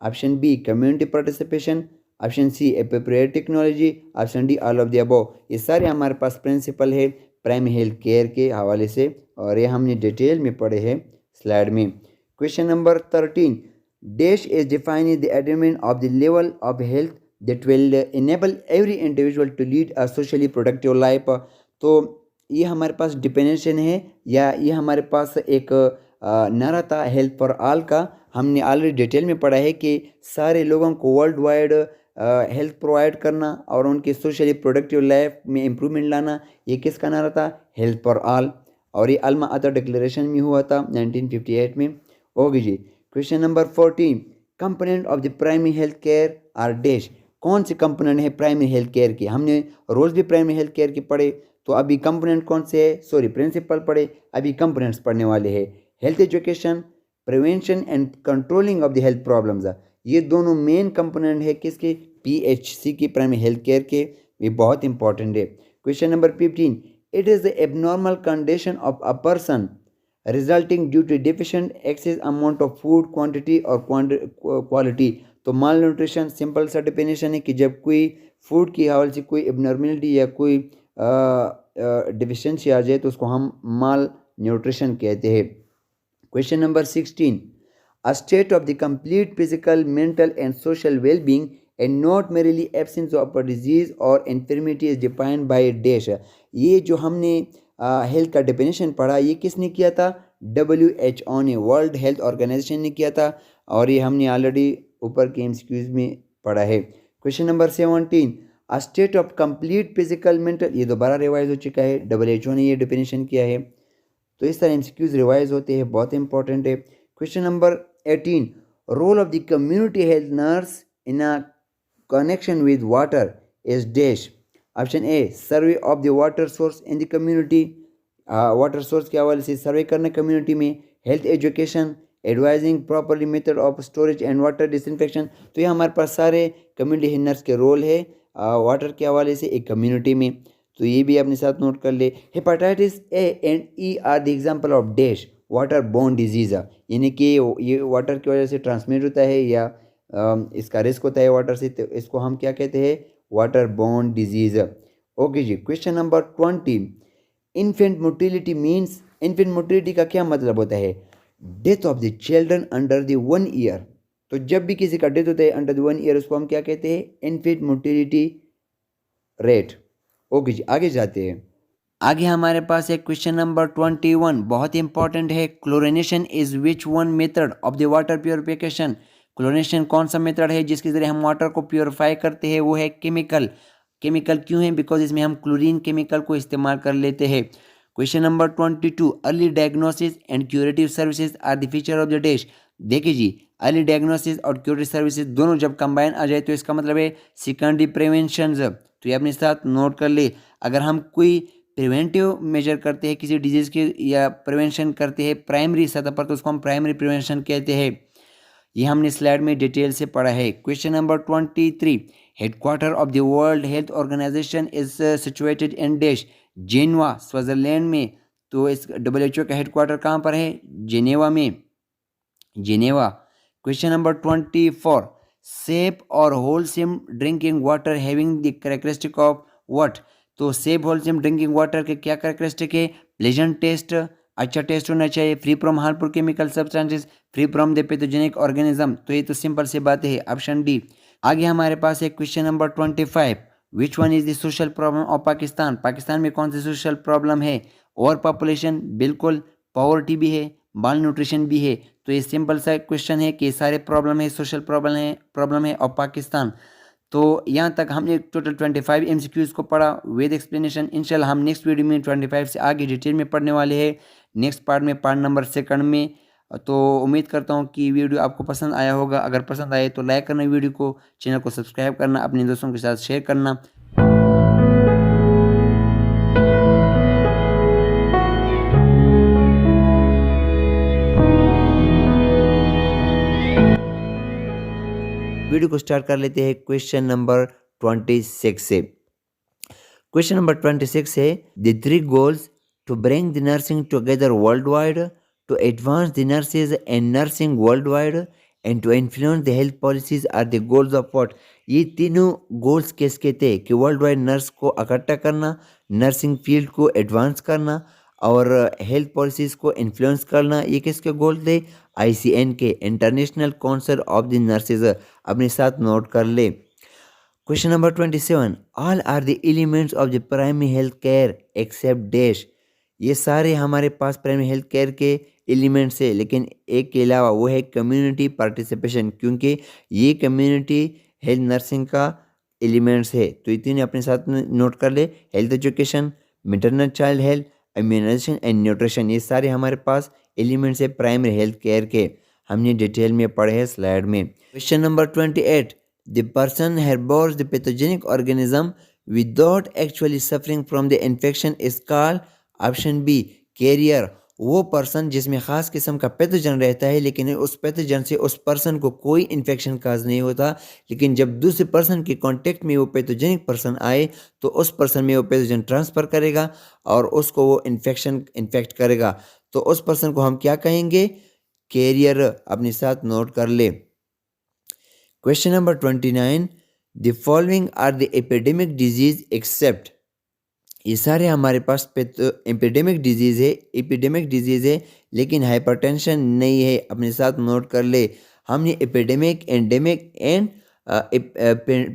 Speaker 1: option B community participation, option C appropriate technology, option D all of the above. ये सारे हमारे पास प्रिंसिपल है प्राइमरी हेल्थ केयर के हवाले से, और ये हमने डिटेल में पढ़े हैं स्लाइड में। Question number 13, dash is defining the attainment of the level of health that will enable every individual to lead a socially productive life। तो ये हमारे पास डिपेंडेंशन है या ये हमारे पास एक नारा था हेल्थ फॉर ऑल का। हमने ऑलरेडी डिटेल में पढ़ा है कि सारे लोगों को वर्ल्ड वाइड हेल्थ प्रोवाइड करना और उनके सोशली प्रोडक्टिव लाइफ में इम्प्रूवमेंट लाना, ये किसका नारा था? Health for all. और ये अल्मा अता डिक्लेरेशन में हुआ था 1958 में। ओके जी। Question number 14, component of the primary health care are dash. कौन से कंपोनेंट है प्राइमरी हेल्थ केयर के? हमने रोज़ भी प्राइमरी हेल्थ केयर के पढ़े, तो अभी कंपोनेंट कौन से है? सॉरी, प्रिंसिपल पढ़े, अभी कंपोनेंट्स पढ़ने वाले हैं। Health education, prevention and controlling of the health problems, ये दोनों मेन कंपोनेंट है किसके? PHC की, प्राइमरी हेल्थ केयर के। ये बहुत इंपॉर्टेंट है। Question number 15, it is the abnormal condition of a person resulting due to deficient excess amount of food quantity और क्वालिटी। तो माल न्यूट्रिशन सिंपल सा डिफिनेशन है कि जब कोई फूड की हवाले से कोई एबनॉर्मलिटी या कोई डिफिशिएंसी आ जाए तो उसको हम माल न्यूट्रिशन कहते हैं। Question number 16, a state of the complete physical, mental and social well being and not merely absence of a disease or infirmity is defined by dash. ये जो हमने हेल्थ का डेफिनेशन पढ़ा, ये किसने किया था? WHO ने, वर्ल्ड हेल्थ ऑर्गेनाइजेशन ने किया था, और ये हमने ऑलरेडी ऊपर के MCQs में पढ़ा है। Question number 17, a state of complete physical, mental, ये दोबारा रिवाइज हो चुका है, WHO ने ये डेफिनेशन किया है। तो इस तरह MCQs रिवाइज होते हैं, बहुत इंपॉर्टेंट है। Question number 18, role of the community health nurse in a connection with water is dash. Option A survey of the water source in the community, water source के हवाले से सर्वे करना community में। Health education, advising properly method of storage and water disinfection. तो ये हमारे पास सारे कम्युनिटी हेल्थ नर्स के रोल है वाटर के हवाले से एक कम्युनिटी में। तो ये भी अपने साथ नोट कर ले। Hepatitis A and E are the example of dash water borne diseases, यानी कि ये वाटर की वजह से ट्रांसमिट होता है या इसका रिस्क होता है वाटर से, तो इसको हम क्या कहते हैं? Water borne disease. ओके जी। Question number 20, infant mortality means, infant mortality का क्या मतलब होता है? Death of the children under the 1 year. तो जब भी किसी का डेथ होता है अंडर द 1 ईयर, उसको हम क्या कहते हैं? Infant motility rate. ओके जी, आगे जाते हैं। आगे हमारे पास है क्वेश्चन नंबर 21, बहुत इंपॉर्टेंट है। Chlorination is which one method of the water purification. Chlorination कौन सा मेथड है जिसके जरिए हम वाटर को प्योरीफाई करते हैं? वो है केमिकल। केमिकल क्यों है? बिकॉज इसमें हम क्लोरीन केमिकल को इस्तेमाल कर लेते हैं। Question number 22, early diagnosis and curative services are the feature of the dash. देखिए जी, अर्ली डायग्नोसिस और क्यूरेटिव सर्विसेज दोनों जब कंबाइन आ जाए तो इसका मतलब है सेकेंडरी प्रिवेंशन। तो ये अपने साथ नोट कर ले। अगर हम कोई प्रिवेंटिव मेजर करते हैं किसी डिजीज़ के या प्रिवेंशन करते हैं प्राइमरी सतह पर, तो उसको हम प्राइमरी प्रिवेंशन कहते हैं। ये हमने स्लाइड में डिटेल से पढ़ा है। Question number 23, headquarter of the World Health Organization is situated in dash. Geneva Switzerland में। तो इस WHO का हेडक्वार्टर कहाँ पर है? जेनेवा में, जेनेवा। क्वेश्चन नंबर 24, सेफ और wholesome drinking water having the characteristic of what? तो सेफ होलसेम ड्रिंकिंग वाटर के क्या कैरेक्टरिस्टिक है? प्लेजेंट टेस्ट, अच्छा टेस्ट होना चाहिए, free from harmful chemical substances, free from the pathogenic organism. तो ये तो सिंपल सी बात है, ऑप्शन डी। आगे हमारे पास है question number 25, which one is the social problem of Pakistan? Pakistan में कौन सी सोशल प्रॉब्लम है? ओवर पॉपुलेशन, बिल्कुल। पॉवर्टी भी है, माल न्यूट्रिशन भी है। तो ये सिंपल सा क्वेश्चन है कि सारे प्रॉब्लम है, सोशल प्रॉब्लम है ऑफ पाकिस्तान। तो यहाँ तक हमने टोटल 25 MCQs को पढ़ा विद एक्सप्लेनेशन। इंशाल्लाह हम नेक्स्ट वीडियो में 25 से आगे डिटेल में पढ़ने वाले हैं, नेक्स्ट पार्ट में, पार्ट नंबर 2 में। तो उम्मीद करता हूँ कि वीडियो आपको पसंद आया होगा। अगर पसंद आए तो लाइक करना वीडियो को, चैनल को सब्सक्राइब करना, अपने दोस्तों के साथ शेयर करना। वीडियो को स्टार्ट कर लेते हैं क्वेश्चन नंबर 26 से। क्वेश्चन नंबर 26 है, the 3 goals to bring the nursing together worldwide, to advance the nurses and nursing worldwide and to influence the health policies are the goals of what? ये तीनों goals किसके थे? कि world wide nurse को इकट्ठा करना, nursing field को advance करना और हेल्थ पॉलिसीज़ को इन्फ्लुएंस करना। ये किसके गोल थे? ICN के, International council of the Nurses. अपने साथ नोट कर ले। Question number 27, all are the elements of the primary health care except dash. ये सारे हमारे पास प्राइमरी हेल्थ केयर के एलिमेंट्स है, लेकिन एक के अलावा, वो है कम्युनिटी पार्टिसिपेशन, क्योंकि ये कम्युनिटी हेल्थ नर्सिंग का एलिमेंट्स है। तो ये तीनों अपने साथ नोट कर ले। Health education, maternal child health, immunization and nutrition, ये सारे हमारे पास एलिमेंट्स है प्राइमरी हेल्थ केयर के। हमने डिटेल में पढ़े हैं स्लाइड में। Question number 28, the person harbours the pathogenic organism without actually suffering from the infection is called? Option B, carrier. वो पर्सन जिसमें ख़ास किस्म का पैथोजन रहता है, लेकिन उस पैथोजन से उस पर्सन को कोई इन्फेक्शन काज नहीं होता, लेकिन जब दूसरे पर्सन के कांटेक्ट में वो पैथोजेनिक पर्सन आए तो उस पर्सन में वो पैथोजन ट्रांसफ़र करेगा और उसको वो इन्फेक्ट करेगा। तो उस पर्सन को हम क्या कहेंगे? कैरियर। अपने साथ नोट कर ले। Question number 29, the following are the epidemic disease except. ये सारे हमारे पास एपिडेमिक डिजीज़ है, लेकिन हाइपरटेंशन नहीं है। अपने साथ नोट कर ले। हमने एपिडेमिक, एंडेमिक एंड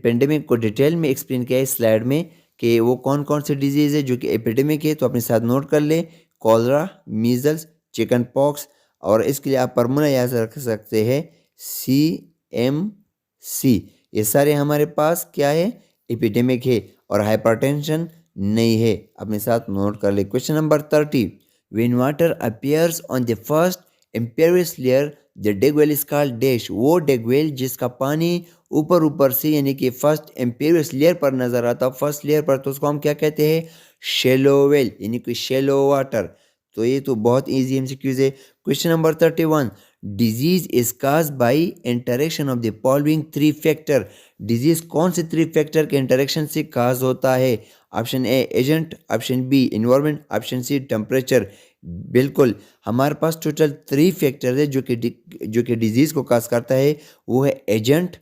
Speaker 1: पेंडेमिक को डिटेल में एक्सप्लेन किया है स्लाइड में कि वो कौन कौन से डिजीज़ है जो कि एपिडेमिक है। तो अपने साथ नोट कर ले। कॉलरा, मीजल्स, चिकन पॉक्स, और इसके लिए आप फॉर्मूला याद रख सकते हैं, CMC। ये सारे हमारे पास क्या है? एपिडेमिक है, और हाइपरटेंशन नहीं है। अपने साथ नोट कर ले। Question number 30, when water appears on the first impervious layer the dug well is called dash. वो डेगवेल जिसका पानी ऊपर से, यानी कि फर्स्ट इम्पेरियस लेयर पर नजर आता, फर्स्ट लेयर पर, तो उसको हम क्या कहते हैं? शैलो वेल, यानी कि शैलो वाटर। तो ये तो बहुत ईजी MCQs है। Question number 31, disease is cause by interaction of the following 3 factor. Disease कौन से 3 फैक्टर के इंटरेक्शन से काज होता है? Option A agent, option B environment, option C temperature. बिल्कुल, हमारे पास टोटल 3 फैक्टर है जो कि डिजीज़ को काज करता है। वो है एजेंट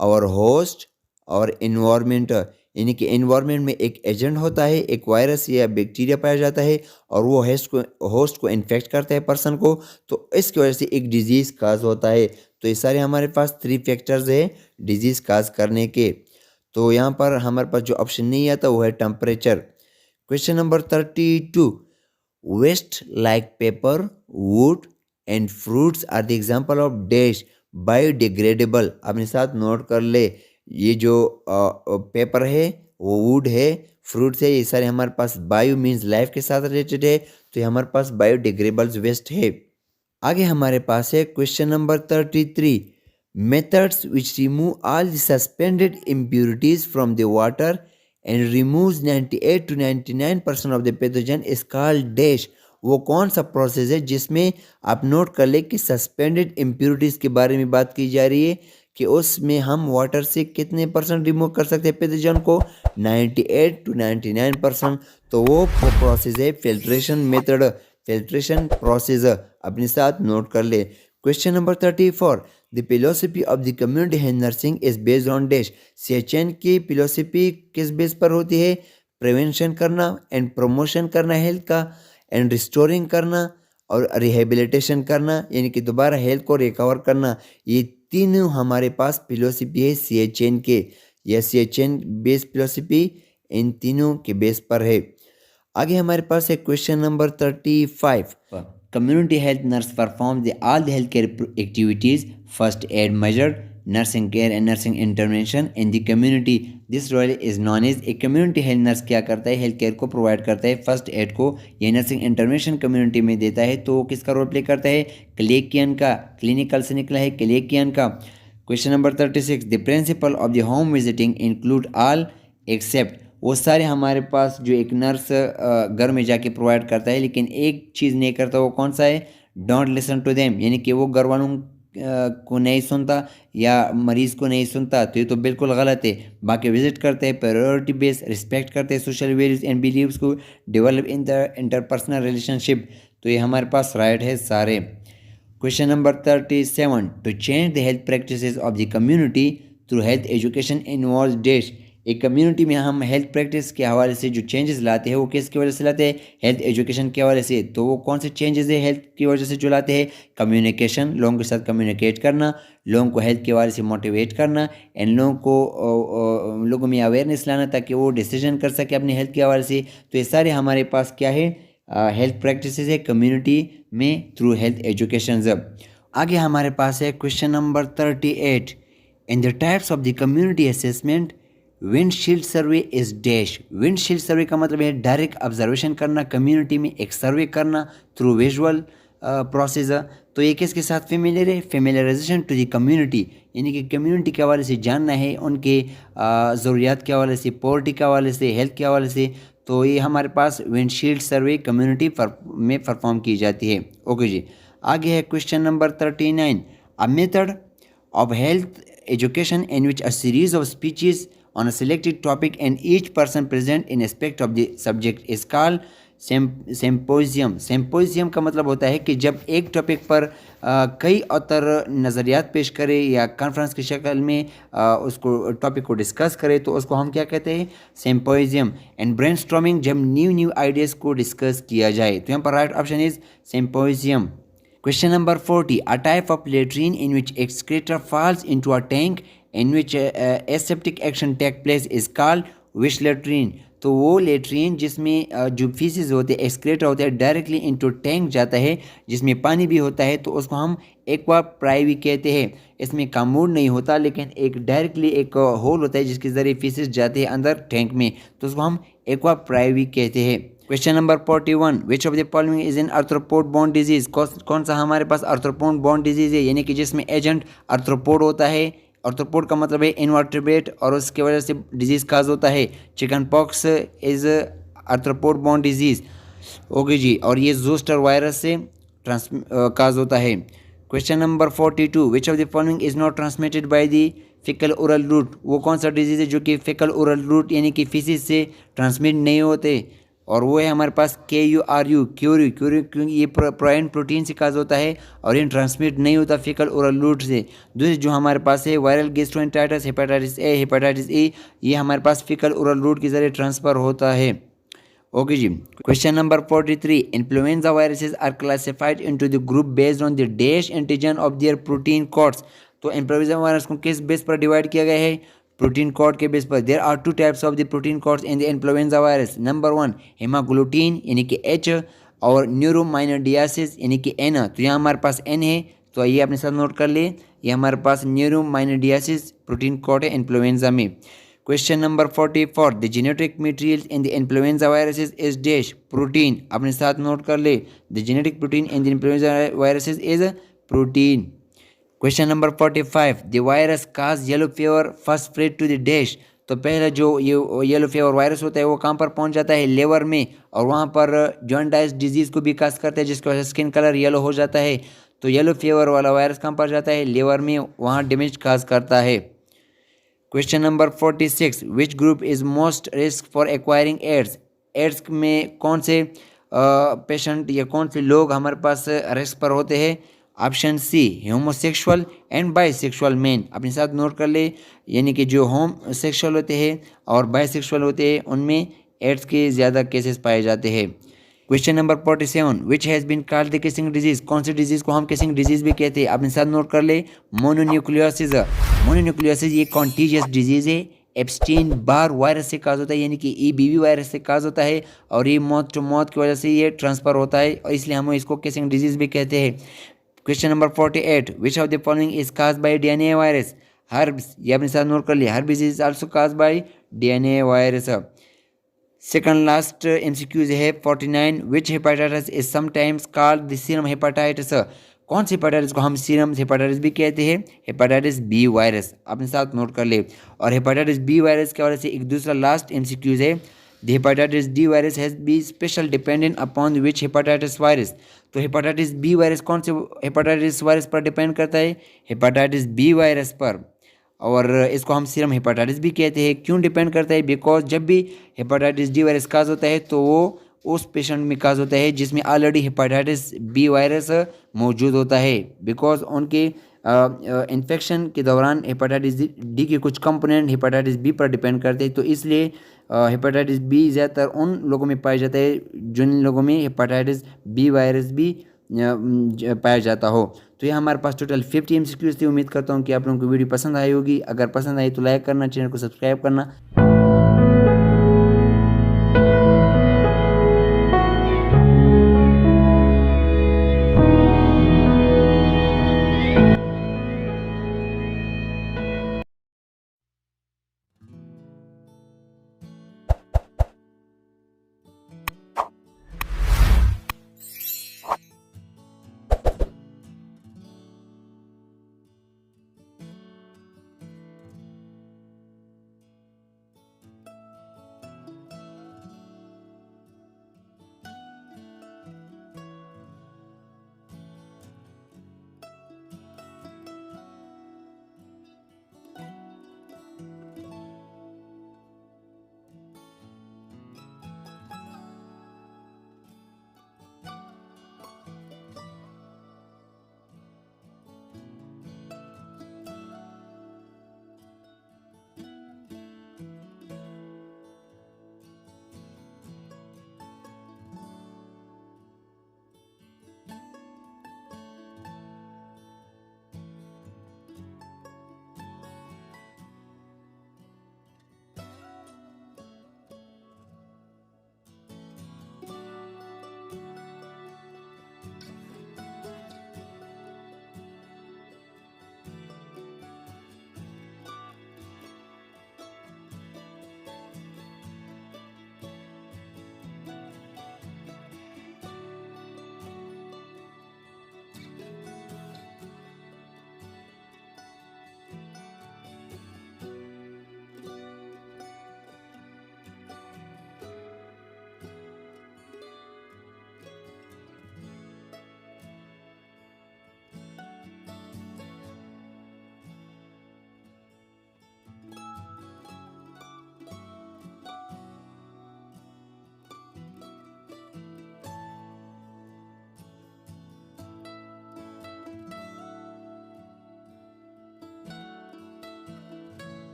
Speaker 1: और होस्ट और इन्वायरमेंट। यानी कि इन्वायरमेंट में एक एजेंट होता है, एक वायरस या बैक्टीरिया पाया जाता है, और वो होस्ट को इन्फेक्ट करता है पर्सन को, तो इसकी वजह से एक डिजीज़ काज होता है। तो ये सारे हमारे पास 3 फैक्टर्स है डिजीज़ काज करने के। तो यहाँ पर हमारे पास जो ऑप्शन नहीं आता वो है temperature. Question number 32, waste like paper, wood and fruits are the example of dash biodegradable. अपने साथ नोट कर ले। ये जो पेपर है, वो वुड है, फ्रूट्स है, ये सारे हमारे पास बायो मीन्स लाइफ के साथ रिलेटेड है, तो ये हमारे पास बायोडिग्रेडेबल वेस्ट है। आगे हमारे पास है question number 33, methods which remove all the suspended impurities from the water and removes 98 to 99% of the pathogen is called dash। वो कौन सा प्रोसेस है जिसमें आप नोट कर ले कि सस्पेंडेड इम्प्योरिटीज़ के बारे में बात की जा रही है कि उसमें हम वाटर से कितने % रिमूव कर सकते हैं पैथोजन को, 98 to 99%। तो वो प्रोसेस है फिल्ट्रेशन मेथड, फिल्ट्रेशन प्रोसेस, अपने साथ नोट कर ले। Question number 34, the philosophy of the community health nursing is based on dash. CHN की फिलोसफी किस बेस पर होती है? प्रिवेंशन करना एंड प्रमोशन करना हेल्थ का, एंड रिस्टोरिंग करना और रिहेबिलिटेशन करना, यानी कि दोबारा हेल्थ को रिकवर करना। ये तीनों हमारे पास फिलोसफी है CHN के, या CHN बेस फिलोसफी इन तीनों के बेस पर है। आगे हमारे पास है question number 35, community health nurse perform the all the health care activities, first aid measure, nursing care and nursing intervention in the community, this role is known as. एक community health nurse क्या करता है? Health care को provide करता है, first aid को या nursing intervention community में देता है। तो किसका रोल प्ले करता है? क्लेकियन का, क्लिनिकल से निकला है क्लेकियन का। Question number 36, the principal of the home visiting include all except. वो सारे हमारे पास जो एक नर्स घर में जाके प्रोवाइड करता है, लेकिन एक चीज़ नहीं करता, वो कौन सा है? डोंट लिसन टू देम, यानी कि वो घर वालों को नहीं सुनता या मरीज़ को नहीं सुनता। तो ये तो बिल्कुल गलत है। बाकी विजिट करते हैं, प्रायोरिटी बेस, रिस्पेक्ट करते हैं सोशल वैल्यूज एंड बिलीव्स को, develop in the interpersonal relationship. तो ये हमारे पास राइट है सारे। Question number 37, to change the health practices of the community through health education involve dash. एक कम्युनिटी में हम हेल्थ प्रैक्टिस के हवाले से जो चेंजेस लाते हैं वो किसकी वजह से लाते हैं? हेल्थ एजुकेशन के हवाले से। तो वो कौन से चेंजेस है हेल्थ की वजह से जो लाते हैं? कम्युनिकेशन, लोगों के साथ कम्युनिकेट करना, लोगों को हेल्थ के हवाले से मोटिवेट करना, एंड लोगों में अवेयरनेस लाना ताकि वो डिसीजन कर सके अपनी हेल्थ के हवाले से। तो ये सारे हमारे पास क्या है? हेल्थ प्रैक्टिस है कम्युनिटी में थ्रू हेल्थ एजुकेशन। आगे हमारे पास है question number 38, in the types of the community assessment windshield survey is dash. Windshield survey का मतलब है डायरेक्ट ऑब्जर्वेशन करना, कम्युनिटी में एक सर्वे करना थ्रू विजुअल प्रोसेस। तो ये किसके साथ फेमिलियर है? फेमिलियराइजेशन टू द कम्युनिटी, यानी कि कम्युनिटी के हवाले से जानना है, उनके ज़रूरियात के हवाले से, पॉवर्टी के हवाले से, हेल्थ के हवाले से। तो ये हमारे पास विंडशील्ड सर्वे कम्युनिटी में परफॉर्म की जाती है। ओके जी, आगे है question number 39, a method of health education in which a series of speeches on a selected topic and each person present in aspect of the subject is called symposium। symposium का मतलब होता है कि जब एक टॉपिक पर कई author नज़रियात पेश करे या कॉन्फ्रेंस की शक्ल में उसको टॉपिक को डिस्कस करे, तो उसको हम क्या कहते हैं? सिम्पोजियम। एंड ब्रेनस्टॉर्मिंग, जब न्यू आइडियाज़ को डिस्कस किया जाए। तो यहाँ पर right option is symposium. Question number 40, a type of latrine in which excreta falls into a tank in which aseptic action take place is called which latrine। तो वो latrine जिसमें जो फीसेस होते हैं, एक्सक्रेटा होते हैं, डायरेक्टली इनटू टैंक जाता है जिसमें पानी भी होता है, तो उसको हम एक्वा प्राइवी कहते हैं। इसमें कामूड नहीं होता, लेकिन एक डायरेक्टली एक होल होता है जिसके ज़रिए फीसेस जाते हैं अंदर टैंक में, तो उसको हम एक्वा प्राइवी कहते हैं। Question number 41, which of the following is in arthropod borne disease. कौन सा हमारे पास आर्थ्रोपोड बोन डिजीज है? यानी कि जिसमें एजेंट आर्थ्रोपोड होता है। आर्थ्रोपोड का मतलब है इनवर्टेब्रेट, और उसकी वजह से डिजीज काज होता है। Chicken pox is arthropod borne disease. Okay जी, और ये जोस्टर वायरस से काज होता है। Question number 42, which of the following is not transmitted by the faecal oral route. वो कौन सा डिजीज है जो कि फीकल ओरल रूट यानी कि फीसिस से ट्रांसमिट नहीं होते? और वो है हमारे पास KURU, क्योंकि ये प्रोटीन से काज होता है और ये ट्रांसमिट नहीं होता फीकल ओरल रूट से। दूसरी जो हमारे पास है viral gastroenteritis, hepatitis A, hepatitis E, ये हमारे पास फीकल ओरल रूट के जरिए ट्रांसफ़र होता है। ओके जी, question number 43, influenza viruses are classified into the group based on the dash antigen of their protein codes. तो इन्फ्लुएंजा वायरस को किस बेस पर डिवाइड किया गया है? प्रोटीन कोड के बेस पर। There are 2 types of the protein codes in the influenza virus. Number 1 hemagglutinin यानी कि H, और न्यूरोमाइनोडियासिस यानी कि N। तो यहाँ हमारे पास N है, तो ये अपने साथ नोट कर ले, ये हमारे पास न्यूरोमाइनोडियासिस प्रोटीन कोड है इन्फ्लुएंजा में। Question number 44, the genetic material in the influenza viruses is dash. Protein अपने साथ नोट कर ले, the genetic protein in the influenza viruses is protein. Question number 45, the virus cause yellow fever first spread to the dash. तो पहला जो ये yellow fever virus होता है वो कहाँ पर पहुँच जाता है? लेवर में, और वहाँ पर जॉन्डाइस डिजीज़ को भी काज करता है जिसकी वजह से स्किन कलर येलो हो जाता है। तो येलो फीवर वाला वायरस कहाँ पर जाता है, लिवर में, वहाँ डैमेज काज करता है। Question number 46, which group is most risk for acquiring AIDS. AIDS में कौन से पेशेंट या कौन से लोग हमारे पास रिस्क पर होते हैं। Option C, homosexual and bisexual man. अपने साथ नोट कर ले, यानी कि जो होमोसेक्सुअल होते हैं और बाइसेक्सुअल होते हैं उनमें एड्स के ज़्यादा केसेस पाए जाते हैं। Question number 47, which has been called the kissing disease. कौन सी डिजीज़ को हम किसिंग डिजीज़ भी कहते हैं। अपने साथ नोट कर ले, मोनोन्यूक्लियोसिस। मोनोन्यूक्लियोसिस ये कॉन्टीजियस डिजीज़ है, एप्स्टीन बार वायरस से काज होता है, यानी कि EBV वायरस से काज होता है और ये मौत टू मौत की वजह से ये ट्रांसफ़र होता है और इसलिए हम इसको किसिंग डिजीज़ भी कहते हैं। Question number 48, which of the following is cause by DNA virus. Herpes, ये अपने साथ नोट कर लिया, herpes is also cause by DNA virus. Second last MCQ है 49, which hepatitis is sometimes called the serum hepatitis. कौन सी hepatitis को हम सीरम हेपाटाइटिस भी कहते हैं, हेपाटाइटिस B वायरस। अपने साथ नोट कर ले। और हेपाटाइटिस B वायरस की वजह से एक दूसरा लास्ट MCQ है, the hepatitis D virus has be special dependent upon which hepatitis virus. तो हेपाटाइटिस B वायरस कौन से हेपाटाइटिस वायरस पर डिपेंड करता है, हेपाटाइटिस B वायरस पर। और इसको हम सीरम हेपाटाइटिस भी कहते हैं। क्यों डिपेंड करता है, बिकॉज जब भी हेपाटाइटिस D वायरस काज होता है तो वो उस पेशेंट में काज होता है जिसमें ऑलरेडी हेपाटाइटिस B वायरस मौजूद होता है, बिकॉज उनके इन्फेक्शन के दौरान हेपाटाइटिस D के कुछ कंपोनेंट हेपाटाइटिस B पर डिपेंड करते हैं। तो इसलिए हेपाटाइटिस B ज़्यादातर उन लोगों में पाया जाता है जिन लोगों में हेपाटाइटिस B वायरस भी पाया जाता हो। तो ये हमारे पास टोटल 50 MCQs थी। उम्मीद करता हूँ कि आप लोगों को वीडियो पसंद आई होगी। अगर पसंद आई तो लाइक करना, चैनल को सब्सक्राइब करना।